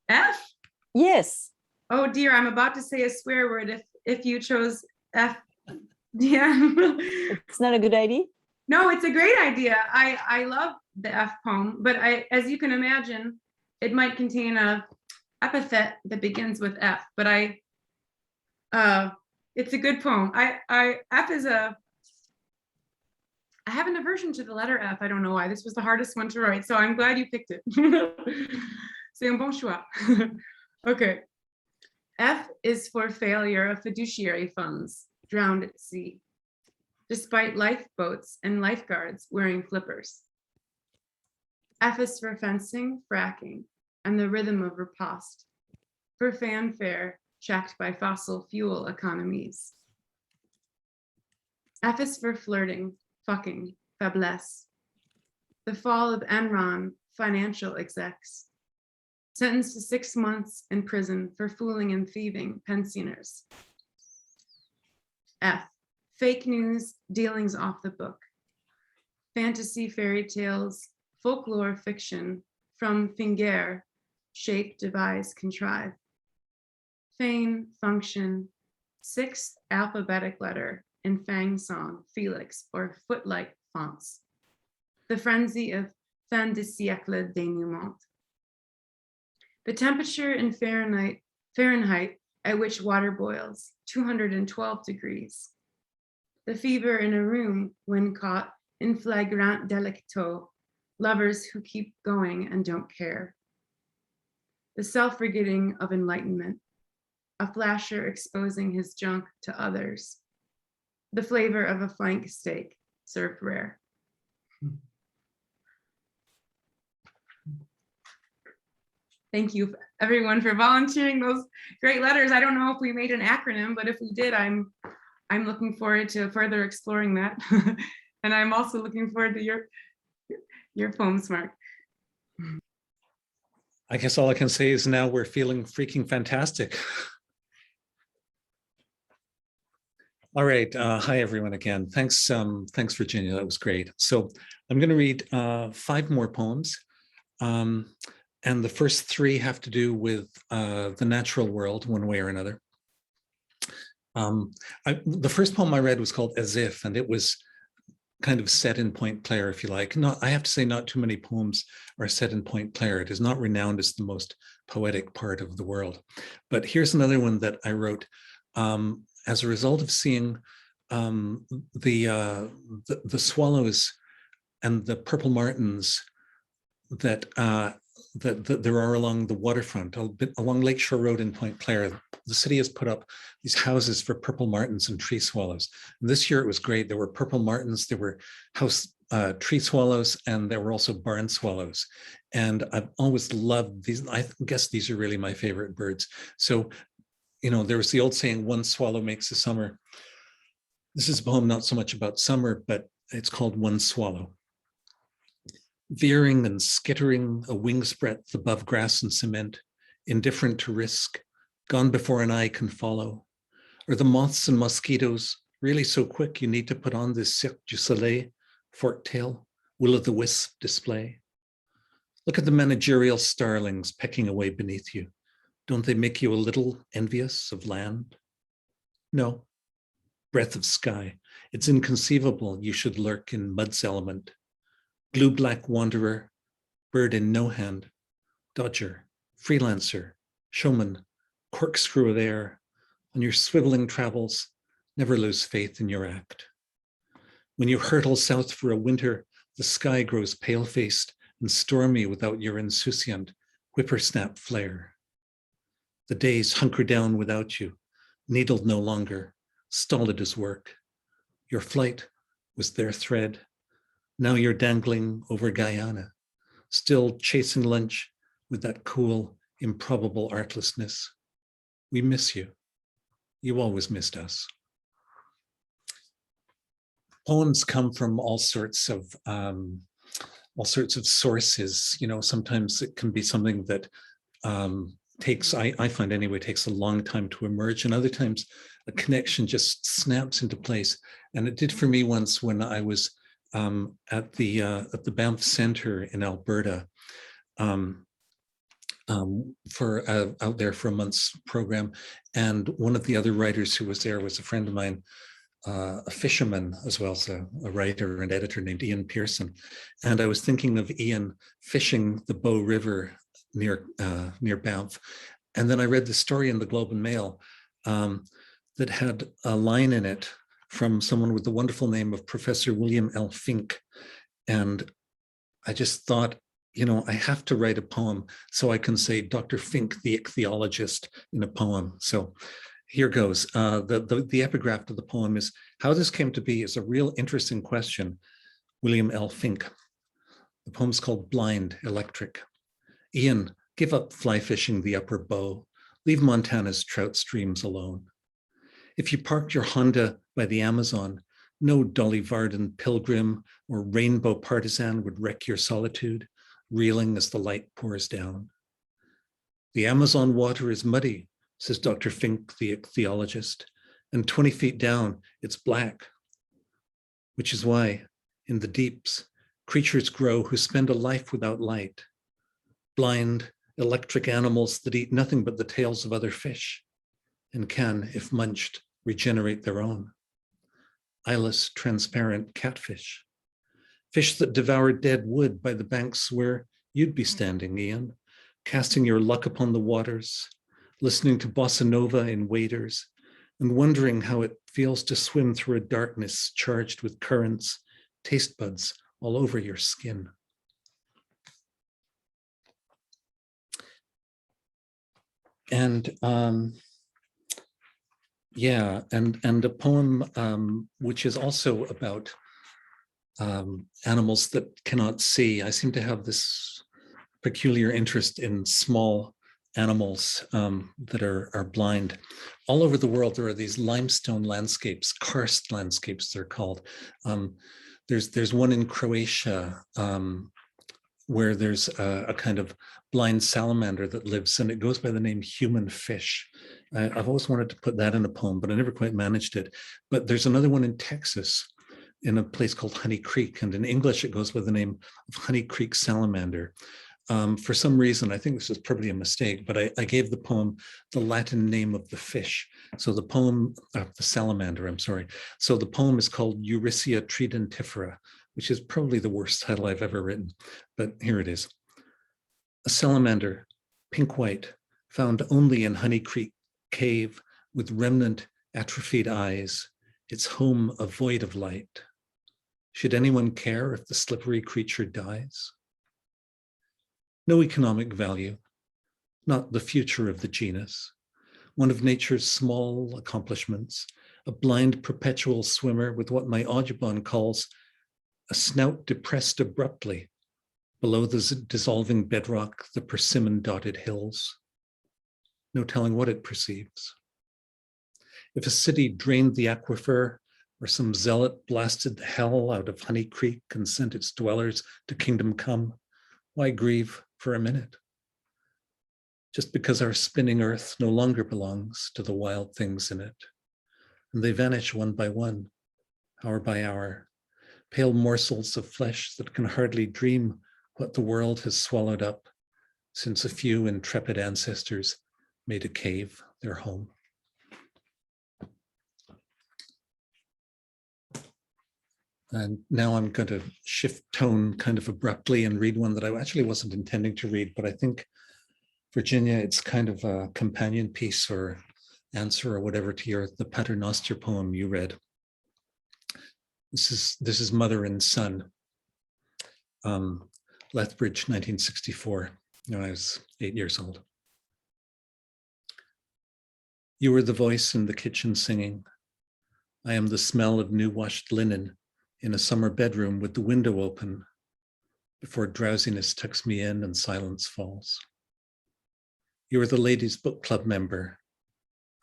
F? Yes. Oh dear, I'm about to say a swear word if you chose F. Yeah. It's not a good idea. No, it's a great idea. I love the F poem, but as you can imagine, it might contain a epithet that begins with F, but it's a good poem. F is I have an aversion to the letter F. I don't know why. This was the hardest one to write, so I'm glad you picked it. C'est un bon choix. Okay. F is for failure of fiduciary funds drowned at sea, despite lifeboats and lifeguards wearing flippers. F is for fencing, fracking, and the rhythm of riposte, for fanfare checked by fossil fuel economies. F is for flirting, fucking, faiblesse, the fall of Enron financial execs, sentenced to 6 months in prison for fooling and thieving pensioners. F, fake news, dealings off the book, fantasy fairy tales, folklore fiction from finger, shape, devise, contrive, feign, function, 6th alphabetic letter in Fang song, Felix, or foot-like fonts, the frenzy of fin de siècle dénouement. The temperature in Fahrenheit at which water boils, 212 degrees. The fever in a room when caught in flagrant delicto, lovers who keep going and don't care. The self-forgetting of enlightenment, a flasher exposing his junk to others. The flavor of a flank steak served rare. Thank you everyone for volunteering those great letters. I don't know if we made an acronym, but if we did, I'm looking forward to further exploring that. And I'm also looking forward to your poems, Mark. I guess all I can say is now we're feeling freaking fantastic. All right, hi everyone again. Thanks, Virginia, that was great. So I'm going to read 5 more poems. And the first 3 have to do with the natural world one way or another. The first poem I read was called As If, and it was kind of set in Pointe-Claire, if you like. I have to say not too many poems are set in Pointe-Claire. It is not renowned as the most poetic part of the world. But here's another one that I wrote as a result of seeing the swallows and the purple martins that there are along the waterfront, along Lakeshore Road in Pointe-Claire. The city has put up these houses for purple martins and tree swallows. And this year it was great. There were purple martins, there were tree swallows, and there were also barn swallows. And I've always loved these. I guess these are really my favorite birds. So, you know, there was the old saying, one swallow makes a summer. This is a poem not so much about summer, but it's called One Swallow. Veering and skittering a wing's breadth above grass and cement, indifferent to risk, gone before an eye can follow. Are the moths and mosquitoes really so quick you need to put on this Cirque du Soleil, fork-tail, will-o'-the-wisp display? Look at the managerial starlings pecking away beneath you. Don't they make you a little envious of land? No. Breath of sky. It's inconceivable you should lurk in mud's element. Blue-black wanderer, bird in no hand, dodger, freelancer, showman, corkscrew of air. On your swiveling travels, never lose faith in your act. When you hurtle south for a winter, the sky grows pale-faced and stormy without your insouciant whippersnap flare. The days hunker down without you, needled no longer, stolid as work. Your flight was their thread. Now you're dangling over Guyana, still chasing lunch with that cool, improbable artlessness. We miss you. You always missed us. Poems come from all sorts of sources. You know, sometimes it can be something that takes, I find anyway, takes a long time to emerge, and other times a connection just snaps into place. And it did for me once when I was at the Banff Center in Alberta out there for a month's program. And one of the other writers who was there was a friend of mine, a fisherman as well as a writer and editor named Ian Pearson. And I was thinking of Ian fishing the Bow River near Banff. And then I read the story in the Globe and Mail that had a line in it from someone with the wonderful name of Professor William L. Fink. And I just thought, you know, I have to write a poem so I can say Dr. Fink, the ichthyologist, in a poem. So here goes. The epigraph to the poem is, how this came to be is a real interesting question. William L. Fink. The poem's called Blind Electric. Ian, give up fly fishing the upper Bow. Leave Montana's trout streams alone. If you parked your Honda by the Amazon, no Dolly Varden pilgrim or rainbow partisan would wreck your solitude, reeling as the light pours down. The Amazon water is muddy, says Dr. Fink, the ichthyologist, and 20 feet down, it's black. Which is why, in the deeps, creatures grow who spend a life without light. Blind, electric animals that eat nothing but the tails of other fish, and can, if munched, regenerate their own. Eyeless, transparent catfish. Fish that devour dead wood by the banks where you'd be standing, Ian, casting your luck upon the waters, listening to bossa nova in waders, and wondering how it feels to swim through a darkness charged with currents, taste buds all over your skin. And yeah, and a poem which is also about animals that cannot see. I seem to have this peculiar interest in small animals that are blind. All over the world, there are these limestone landscapes, karst landscapes, they're called. There's one in Croatia where there's a kind of blind salamander that lives, and it goes by the name human fish. I've always wanted to put that in a poem, but I never quite managed it. But there's another one in Texas, in a place called Honey Creek, and in English it goes by the name of Honey Creek salamander. For some reason, I think this is probably a mistake, but I gave the poem the Latin name of the fish. So the poem, the salamander, I'm sorry. So the poem is called Eurycia tridentifera, which is probably the worst title I've ever written, but here it is. A salamander, pink-white, found only in Honey Creek cave with remnant atrophied eyes, its home a void of light. Should anyone care if the slippery creature dies? No economic value, not the future of the genus, one of nature's small accomplishments, a blind perpetual swimmer with what my Audubon calls a snout depressed abruptly below the dissolving bedrock, the persimmon-dotted hills. No telling what it perceives. If a city drained the aquifer, or some zealot blasted the hell out of Honey Creek and sent its dwellers to kingdom come, why grieve for a minute? Just because our spinning earth no longer belongs to the wild things in it, and they vanish one by one, hour by hour, pale morsels of flesh that can hardly dream what the world has swallowed up since a few intrepid ancestors made a cave their home. And now I'm going to shift tone kind of abruptly and read one that I actually wasn't intending to read, but I think, Virginia, it's kind of a companion piece or answer or whatever to the Paternoster poem you read. This is Mother and Son, Lethbridge, 1964, when I was 8 years old. You were the voice in the kitchen singing. I am the smell of new washed linen in a summer bedroom with the window open before drowsiness tucks me in and silence falls. You are the ladies' book club member.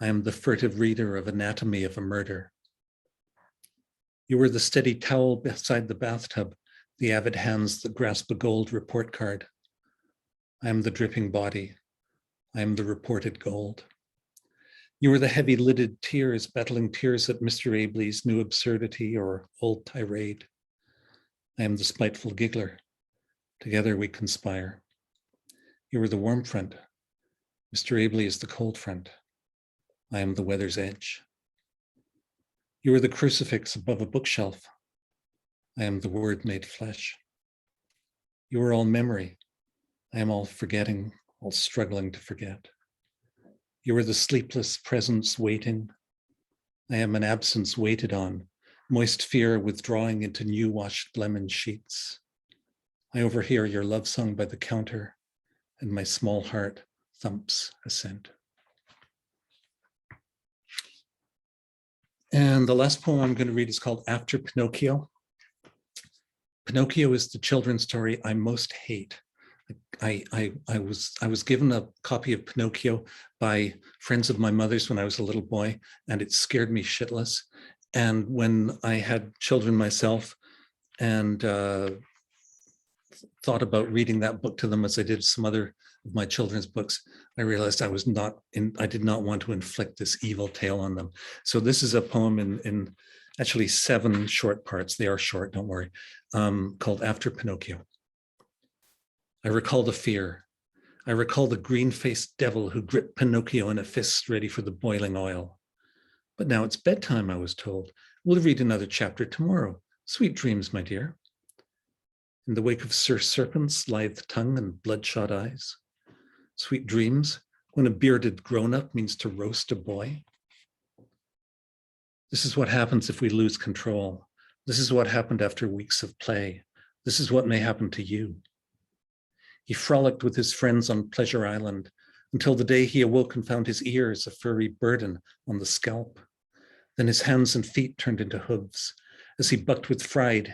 I am the furtive reader of Anatomy of a Murder. You were the steady towel beside the bathtub, the avid hands that grasp a gold report card. I am the dripping body. I am the reported gold. You were the heavy-lidded tears battling tears at Mr. Abley's new absurdity or old tirade. I am the spiteful giggler. Together we conspire. You were the warm front. Mr. Abley is the cold front. I am the weather's edge. You are the crucifix above a bookshelf. I am the word made flesh. You are all memory. I am all forgetting, all struggling to forget. You are the sleepless presence waiting. I am an absence waited on, moist fear withdrawing into new washed lemon sheets. I overhear your love song by the counter, and my small heart thumps assent. And the last poem I'm going to read is called After Pinocchio. Pinocchio is the children's story I most hate. I was given a copy of Pinocchio by friends of my mother's when I was a little boy, and it scared me shitless. And when I had children myself and thought about reading that book to them as I did some other of my children's books, I realized I did not want to inflict this evil tale on them. So this is a poem in actually 7 short parts. They are short, don't worry, called After Pinocchio. I recall the fear. I recall the green-faced devil who gripped Pinocchio in a fist ready for the boiling oil. But now it's bedtime, I was told. We'll read another chapter tomorrow. Sweet dreams, my dear. In the wake of Sir Serpent's lithe tongue and bloodshot eyes. Sweet dreams, when a bearded grown-up means to roast a boy. This is what happens if we lose control. This is what happened after weeks of play. This is what may happen to you. He frolicked with his friends on Pleasure Island until the day he awoke and found his ears a furry burden on the scalp. Then his hands and feet turned into hooves. As he bucked with fright,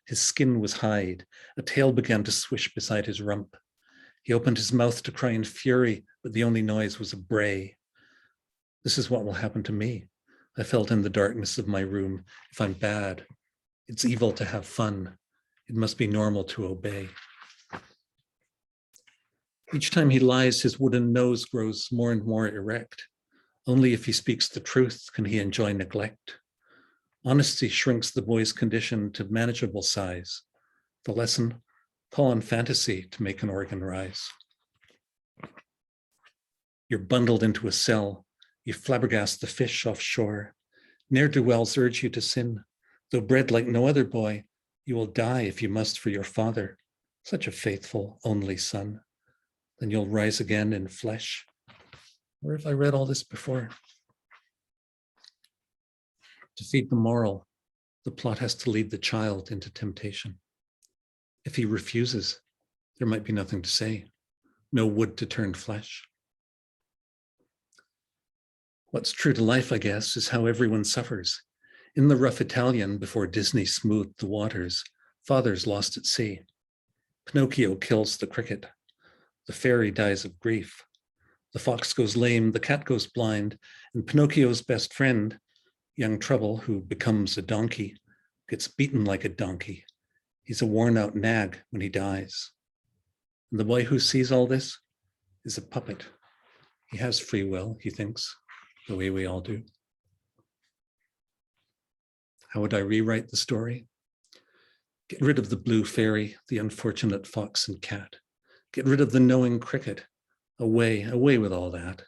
his skin was hide. A tail began to swish beside his rump. He opened his mouth to cry in fury, but the only noise was a bray. This is what will happen to me. I felt in the darkness of my room. If I'm bad, it's evil to have fun. It must be normal to obey. Each time he lies, his wooden nose grows more and more erect. Only if he speaks the truth can he enjoy neglect. Honesty shrinks the boy's condition to manageable size. The lesson, call on fantasy to make an organ rise. You're bundled into a cell. You flabbergast the fish offshore. Ne'er-do-wells urge you to sin. Though bred like no other boy, you will die if you must for your father, such a faithful, only son. Then you'll rise again in flesh. Where have I read all this before? To feed the moral, the plot has to lead the child into temptation. If he refuses, there might be nothing to say. No wood to turn flesh. What's true to life, I guess, is how everyone suffers. In the rough Italian, before Disney smoothed the waters, father's lost at sea. Pinocchio kills the cricket. The fairy dies of grief. The fox goes lame, the cat goes blind, and Pinocchio's best friend, young Trouble, who becomes a donkey, gets beaten like a donkey. He's a worn-out nag when he dies. And the boy who sees all this is a puppet. He has free will, he thinks, the way we all do. How would I rewrite the story? Get rid of the blue fairy, the unfortunate fox and cat. Get rid of the knowing cricket. Away, away with all that.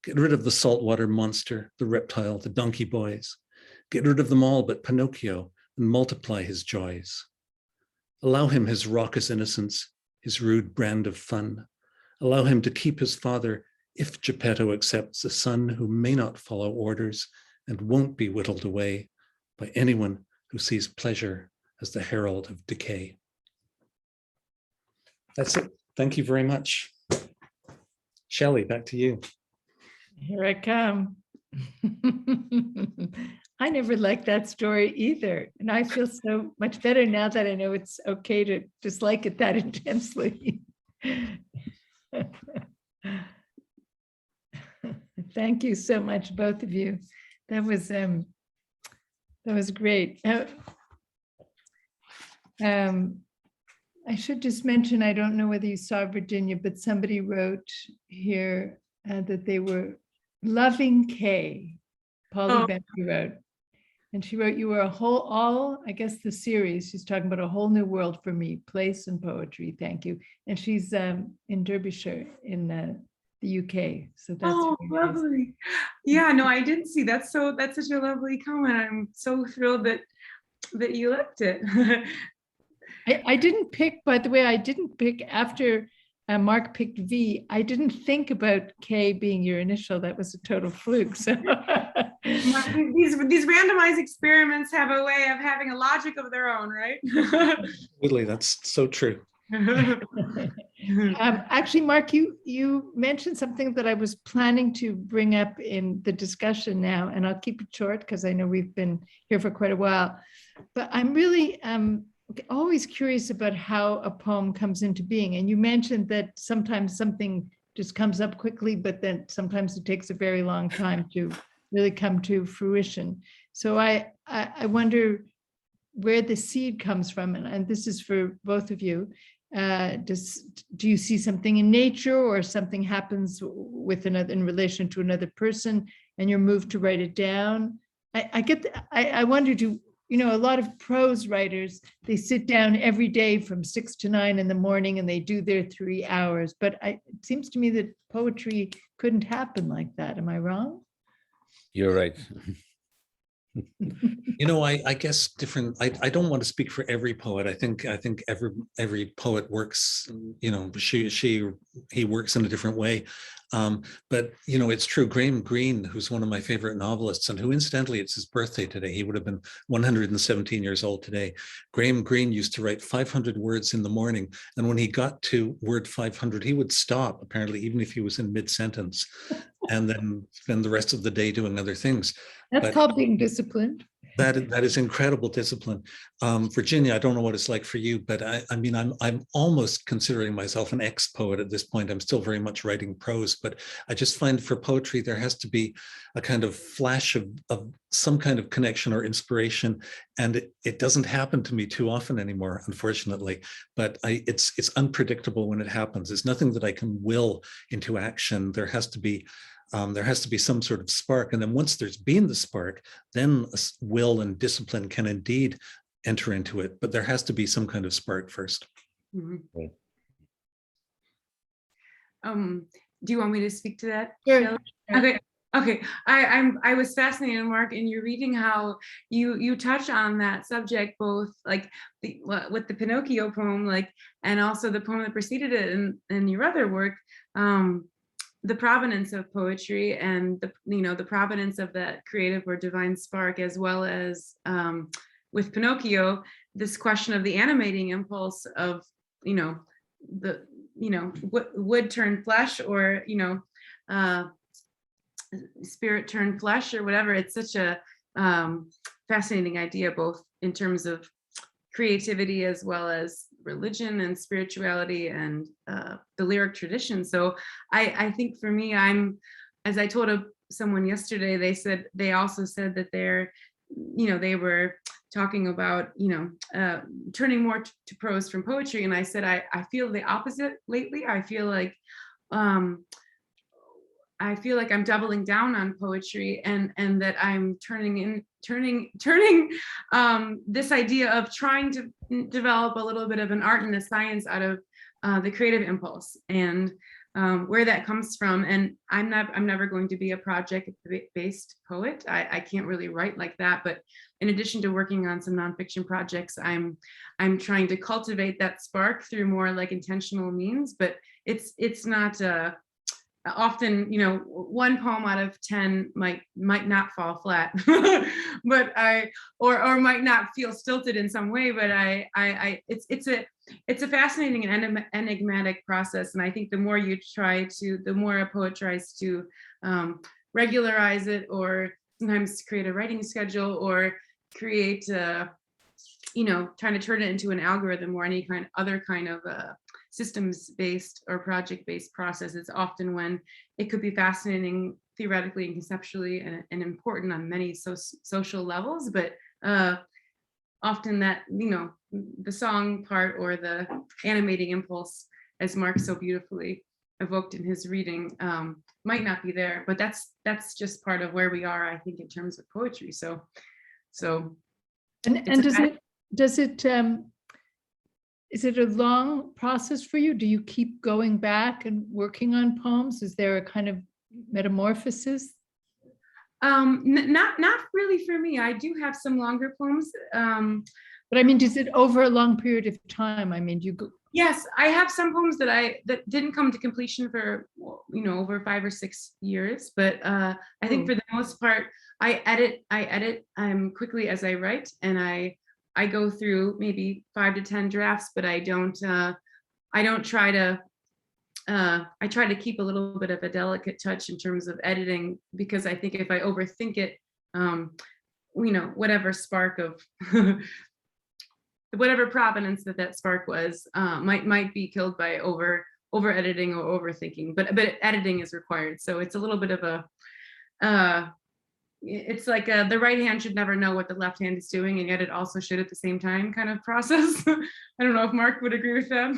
Get rid of the saltwater monster, the reptile, the donkey boys. Get rid of them all but Pinocchio and multiply his joys. Allow him his raucous innocence, his rude brand of fun. Allow him to keep his father if Geppetto accepts a son who may not follow orders and won't be whittled away by anyone who sees pleasure as the herald of decay. That's it. Thank you very much. Shelley, back to you. Here I come. I never liked that story either. And I feel so much better now that I know it's okay to dislike it that intensely. Thank you so much, both of you. That was great. I should just mention, I don't know whether you saw Virginia, but somebody wrote here that they were loving Kay. Polly Bentley wrote. And she wrote, you were I guess the series, she's talking about a whole new world for me, place and poetry, thank you. And she's in Derbyshire in the the UK. So that's Oh, really nice. lovely. Yeah, no, I didn't see. That's such a lovely comment. I'm so thrilled that you liked it. I didn't pick, by the way, I didn't pick after Mark picked V. I didn't think about K being your initial. That was a total fluke. So These randomized experiments have a way of having a logic of their own, right? Really, that's so true. Actually, Mark, you mentioned something that I was planning to bring up in the discussion now, and I'll keep it short because I know we've been here for quite a while. But I'm really always curious about how a poem comes into being. And you mentioned that sometimes something just comes up quickly, but then sometimes it takes a very long time to really come to fruition. So I wonder where the seed comes from, and this is for both of you. Do you see something in nature, or something happens with another in relation to another person, and you're moved to write it down? I wonder, a lot of prose writers, they sit down every day from 6 to 9 in the morning and they do their 3 hours. But it seems to me that poetry couldn't happen like that. Am I wrong? You're right. I guess different. I don't want to speak for every poet. I think every poet works. He works in a different way. But it's true. Graham Greene, who's one of my favorite novelists, and who incidentally, it's his birthday today. He would have been 117 years old today. Graham Greene used to write 500 words in the morning, and when he got to word 500, he would stop. Apparently, even if he was in mid-sentence, and then spend the rest of the day doing other things. That's called being disciplined. That is incredible discipline. Virginia, I don't know what it's like for you, but I'm almost considering myself an ex-poet at this point. I'm still very much writing prose, but I just find for poetry, there has to be a kind of flash of some kind of connection or inspiration. And it doesn't happen to me too often anymore, unfortunately, but it's unpredictable when it happens. It's nothing that I can will into action. There has to be some sort of spark. And then once there's been the spark, then will and discipline can indeed enter into it. But there has to be some kind of spark first. Mm-hmm. Do you want me to speak to that? Sure. Okay. I was fascinated, Mark, in your reading how you touch on that subject, both like with the Pinocchio poem, and also the poem that preceded it and your other work. The provenance of poetry and the provenance of that creative or divine spark, as well as with Pinocchio, this question of the animating impulse of wood turned flesh, or spirit turned flesh, or whatever. It's such a fascinating idea, both in terms of creativity as well as religion and spirituality and the lyric tradition. So I think for me, as I told someone yesterday, they also said that they were talking about turning more to prose from poetry, and I said I feel the opposite lately. I feel like I'm doubling down on poetry, and that I'm turning this idea of trying to develop a little bit of an art and a science out of the creative impulse, and where that comes from. And I'm never going to be a project-based poet. I can't really write like that. But in addition to working on some nonfiction projects, I'm trying to cultivate that spark through more intentional means. But it's not often, one poem out of 10 might not fall flat, but or might not feel stilted in some way. But it's a fascinating and enigmatic process. And I think the more the more a poet tries to regularize it, or sometimes create a writing schedule, or create trying to turn it into an algorithm or any other kind of systems-based or project-based process, is often when it could be fascinating theoretically and conceptually and important on many social levels, but often that the song part or the animating impulse, as Mark so beautifully evoked in his reading, might not be there. But that's just part of where we are, I think, in terms of poetry. is it a long process for you? Do you keep going back and working on poems? Is there a kind of metamorphosis? Not really for me. I do have some longer poems. But I mean, is it over a long period of time? I mean, do you go? Yes, I have some poems that didn't come to completion for, you know, over 5 or 6 years. But I think for the most part, I edit quickly as I write, and I go through maybe 5 to 10 drafts, but I don't try to. I try to keep a little bit of a delicate touch in terms of editing, because I think if I overthink it, you know, whatever spark of whatever provenance that spark was might be killed by over editing or overthinking. But editing is required, so it's a little bit of a it's like the right hand should never know what the left hand is doing, and yet it also should at the same time kind of process. I don't know if Mark would agree with that.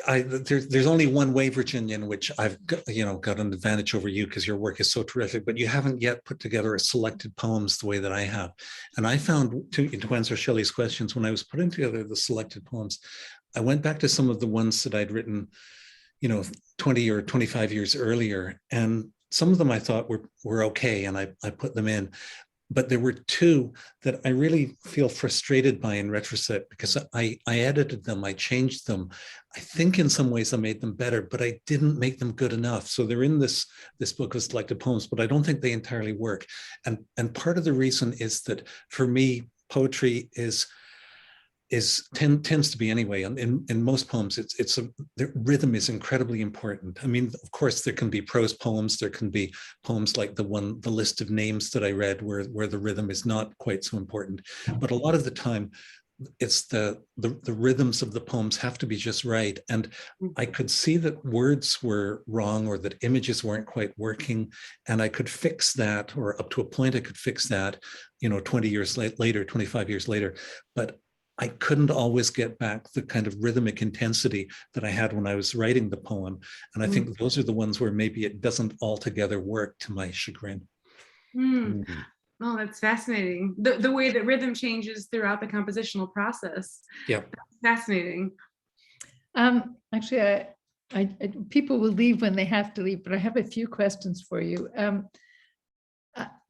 There's only one way, Virginia, in which I've got, got an advantage over you, because your work is so terrific, but you haven't yet put together a selected poems the way that I have. And I found, to answer Shelley's questions, when I was putting together the selected poems, I went back to some of the ones that I'd written, 20 or 25 years earlier. And some of them I thought were okay, and I put them in. But there were two that I really feel frustrated by in retrospect, because I edited them, I changed them. I think in some ways I made them better, but I didn't make them good enough. So they're in this book of selected poems, but I don't think they entirely work. And part of the reason is that for me, poetry tends to be, anyway, in most poems, the rhythm is incredibly important. I mean, of course, there can be prose poems, there can be poems like the list of names that I read, where the rhythm is not quite so important. But a lot of the time, it's the rhythms of the poems have to be just right. And I could see that words were wrong, or that images weren't quite working, and I could fix that, or up to a point I could fix that, 20 years later, 25 years later. But I couldn't always get back the kind of rhythmic intensity that I had when I was writing the poem. And I think those are the ones where maybe it doesn't altogether work, to my chagrin. Oh, that's fascinating. The way that rhythm changes throughout the compositional process. Yeah. Fascinating. Actually, I people will leave when they have to leave, but I have a few questions for you.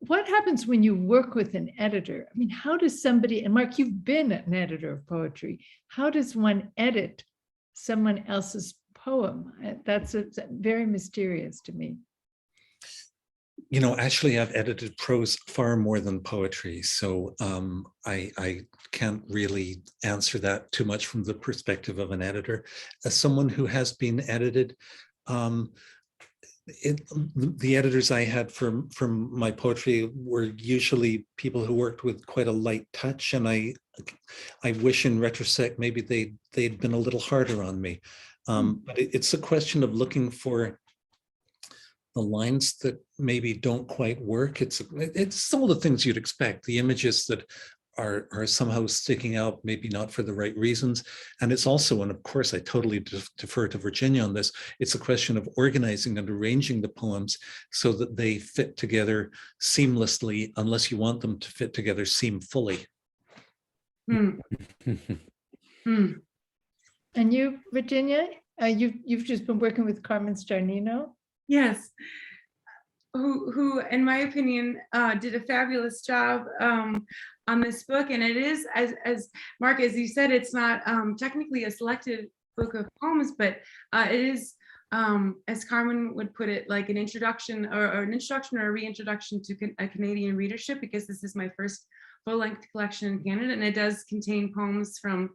What happens when you work with an editor? I mean, how does somebody, and Mark, you've been an editor of poetry, how does one edit someone else's poem? That's very mysterious to me. Actually, I've edited prose far more than poetry, so I can't really answer that too much from the perspective of an editor. As someone who has been edited, the editors I had from my poetry were usually people who worked with quite a light touch, and I wish in retrospect maybe they'd been a little harder on me. But it's a question of looking for the lines that maybe don't quite work. It's all the things you'd expect, the images that are somehow sticking out, maybe not for the right reasons. And it's also, and of course I totally defer to Virginia on this, it's a question of organizing and arranging the poems so that they fit together seamlessly, unless you want them to fit together seamfully. And you, Virginia, you've just been working with Carmen Starnino? Yes. Who, in my opinion, did a fabulous job on this book. And it is, as Mark, as you said, it's not technically a selected book of poems, but it is, as Carmen would put it, like an introduction or a reintroduction to a Canadian readership, because this is my first full-length collection in Canada, and it does contain poems from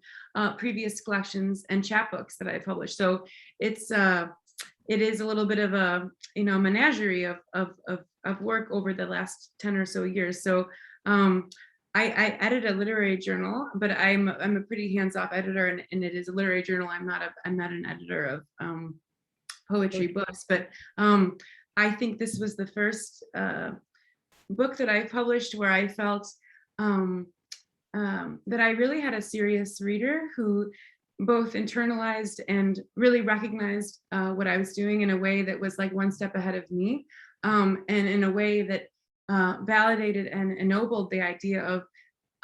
previous collections and chapbooks that I published. So it is a little bit of a menagerie of work over the last 10 or so years. So I edit a literary journal, but I'm a pretty hands-off editor, and it is a literary journal. I'm not an editor of poetry books, but I think this was the first book that I published where I felt that I really had a serious reader who both internalized and really recognized what I was doing in a way that was like one step ahead of me, and in a way that validated and ennobled the idea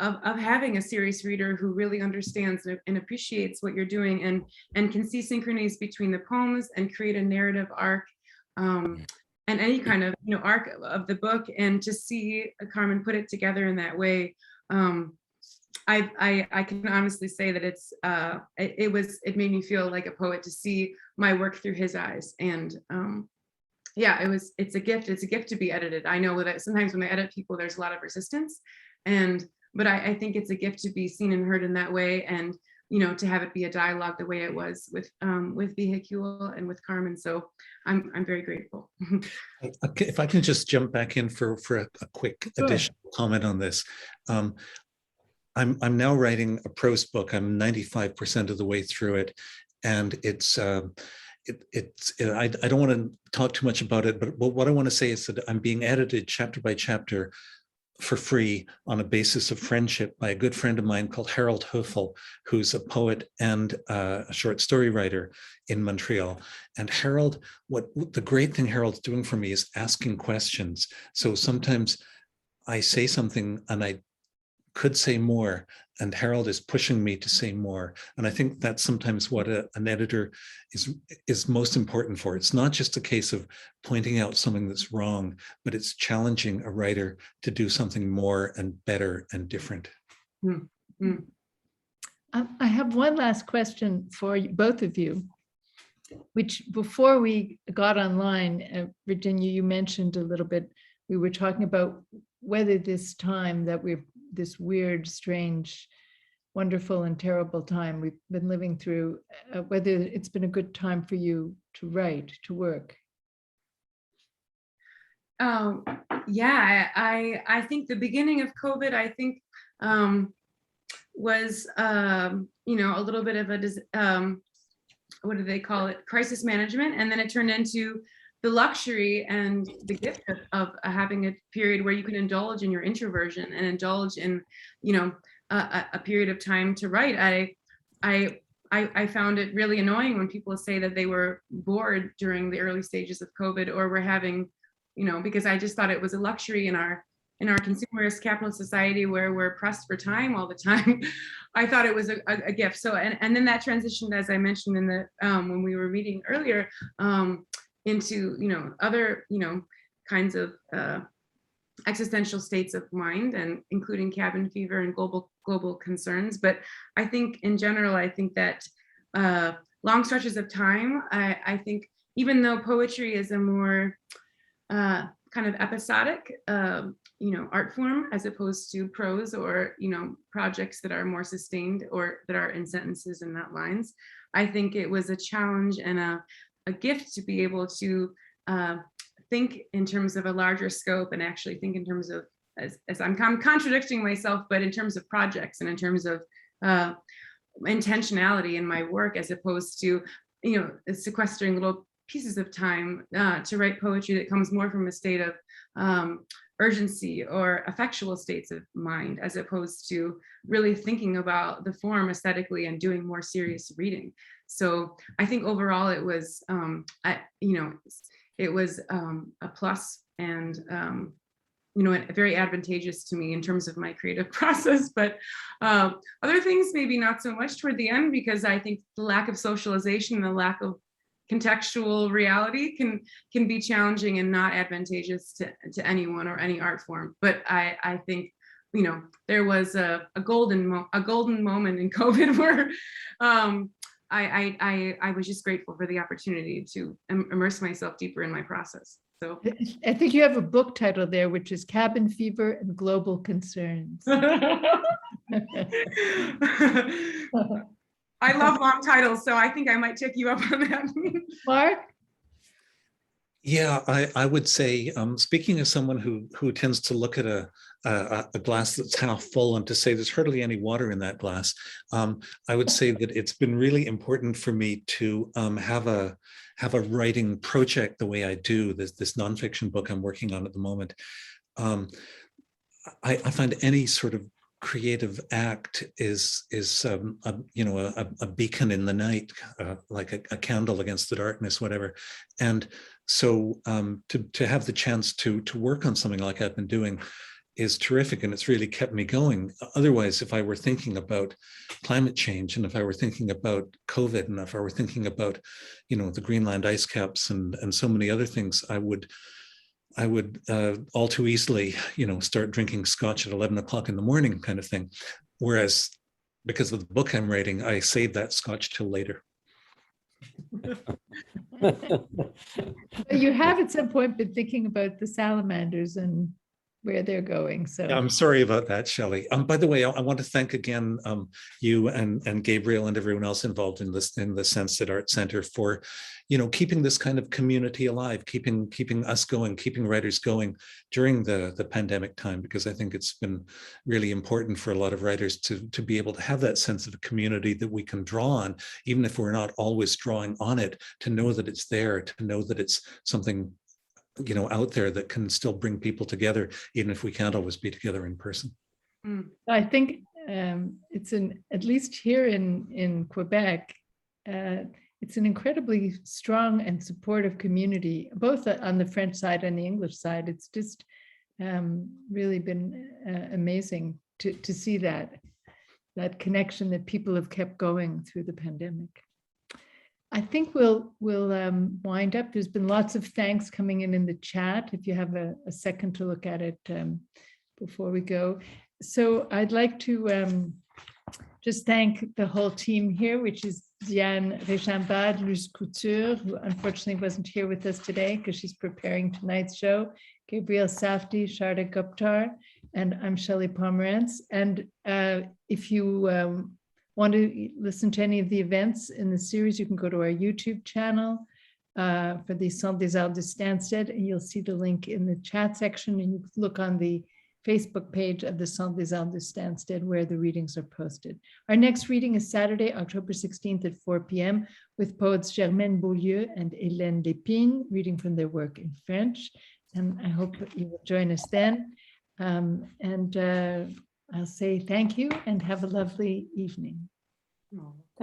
of having a serious reader who really understands and appreciates what you're doing and can see synchronies between the poems and create a narrative arc, and any kind of arc of the book, and to see Carmen put it together in that way. I can honestly say that it made me feel like a poet to see my work through his eyes. And yeah, it's a gift. It's a gift to be edited. I know that sometimes when I edit people, there's a lot of resistance, but I think it's a gift to be seen and heard in that way, and to have it be a dialogue the way it was with Véhicule and with Carmen. So I'm very grateful. Okay, if I can just jump back in for a quick additional comment on this. I'm now writing a prose book. I'm 95% of the way through it, and I don't want to talk too much about it, but what I want to say is that I'm being edited chapter by chapter for free on a basis of friendship by a good friend of mine called Harold Hoeffel, who's a poet and a short story writer in Montreal. And Harold, the great thing Harold's doing for me is asking questions. So sometimes I say something and I could say more, and Harold is pushing me to say more. And I think that's sometimes what an editor is most important for. It's not just a case of pointing out something that's wrong, but it's challenging a writer to do something more and better and different. I have one last question for both of you, which before we got online, Virginia, you mentioned a little bit, we were talking about whether this time that this weird, strange, wonderful and terrible time we've been living through, whether it's been a good time for you to write, to work. Yeah, I think the beginning of COVID, I think was a little bit of a what do they call it, crisis management, and then it turned into the luxury and the gift of having a period where you can indulge in your introversion and indulge in, a period of time to write. I found it really annoying when people say that they were bored during the early stages of COVID, or were having, because I just thought it was a luxury in our consumerist capitalist society where we're pressed for time all the time. I thought it was a gift. So, and then that transitioned, as I mentioned in the when we were meeting earlier, into other kinds of existential states of mind, and including cabin fever and global concerns. But I think in general, I think that long stretches of time, I think even though poetry is a more kind of episodic art form, as opposed to prose or projects that are more sustained or that are in sentences and not lines, I think it was a challenge and a gift to be able to think in terms of a larger scope, and actually think in terms of, as I'm contradicting myself, but in terms of projects and in terms of intentionality in my work, as opposed to sequestering little pieces of time to write poetry that comes more from a state of urgency or effectual states of mind, as opposed to really thinking about the form aesthetically and doing more serious reading. So I think overall it was, it was a plus, and very advantageous to me in terms of my creative process. But other things maybe not so much toward the end, because I think the lack of socialization and the lack of contextual reality can be challenging and not advantageous to anyone or any art form. But I think there was a golden moment in COVID where I was just grateful for the opportunity to immerse myself deeper in my process. So I think you have a book title there, which is Cabin Fever and Global Concerns. I love long titles, so I think I might take you up on that. Mark? Yeah, I would say, speaking as someone who tends to look at a glass that's half full and to say there's hardly any water in that glass, I would say that it's been really important for me to have a writing project the way I do. This nonfiction book I'm working on at the moment. I find any sort of creative act is a beacon in the night, like a candle against the darkness, whatever. And so to have the chance to work on something like I've been doing, is terrific, and it's really kept me going. Otherwise, if I were thinking about climate change, and if I were thinking about COVID, and if I were thinking about, the Greenland ice caps and so many other things, I would all too easily, start drinking scotch at 11 o'clock in the morning, kind of thing. Whereas, because of the book I'm writing, I save that scotch till later. You have at some point been thinking about the salamanders and where they're going. So Yeah, I'm sorry about that, Shelley. By the way, I want to thank again you and Gabriel and everyone else involved in this, in the Sensed Art Center, for keeping this kind of community alive, keeping us going, keeping writers going during the pandemic time, because I think it's been really important for a lot of writers to be able to have that sense of a community that we can draw on, even if we're not always drawing on it, to know that it's there, to know that it's something out there that can still bring people together, even if we can't always be together in person. I think it's at least here in Quebec, it's an incredibly strong and supportive community, both on the French side and the English side. It's just really been amazing to see that connection that people have kept going through the pandemic. I think we'll wind up. There's been lots of thanks coming in the chat. If you have a second to look at it before we go. So I'd like to just thank the whole team here, which is Diane Réchambad, Luz Couture, who unfortunately wasn't here with us today because she's preparing tonight's show, Gabriel Safty, Sarah Giragosian, and I'm Shelley Pomerantz. And if you want to listen to any of the events in the series, you can go to our YouTube channel for the Centre des Arts de Stansted, and you'll see the link in the chat section, and you can look on the Facebook page of the Centre des Arts de Stansted where the readings are posted. Our next reading is Saturday, October 16th at 4 p.m. with poets Germaine Beaulieu and Hélène Lépine, reading from their work in French. And I hope you will join us then. I'll say thank you and have a lovely evening. Oh.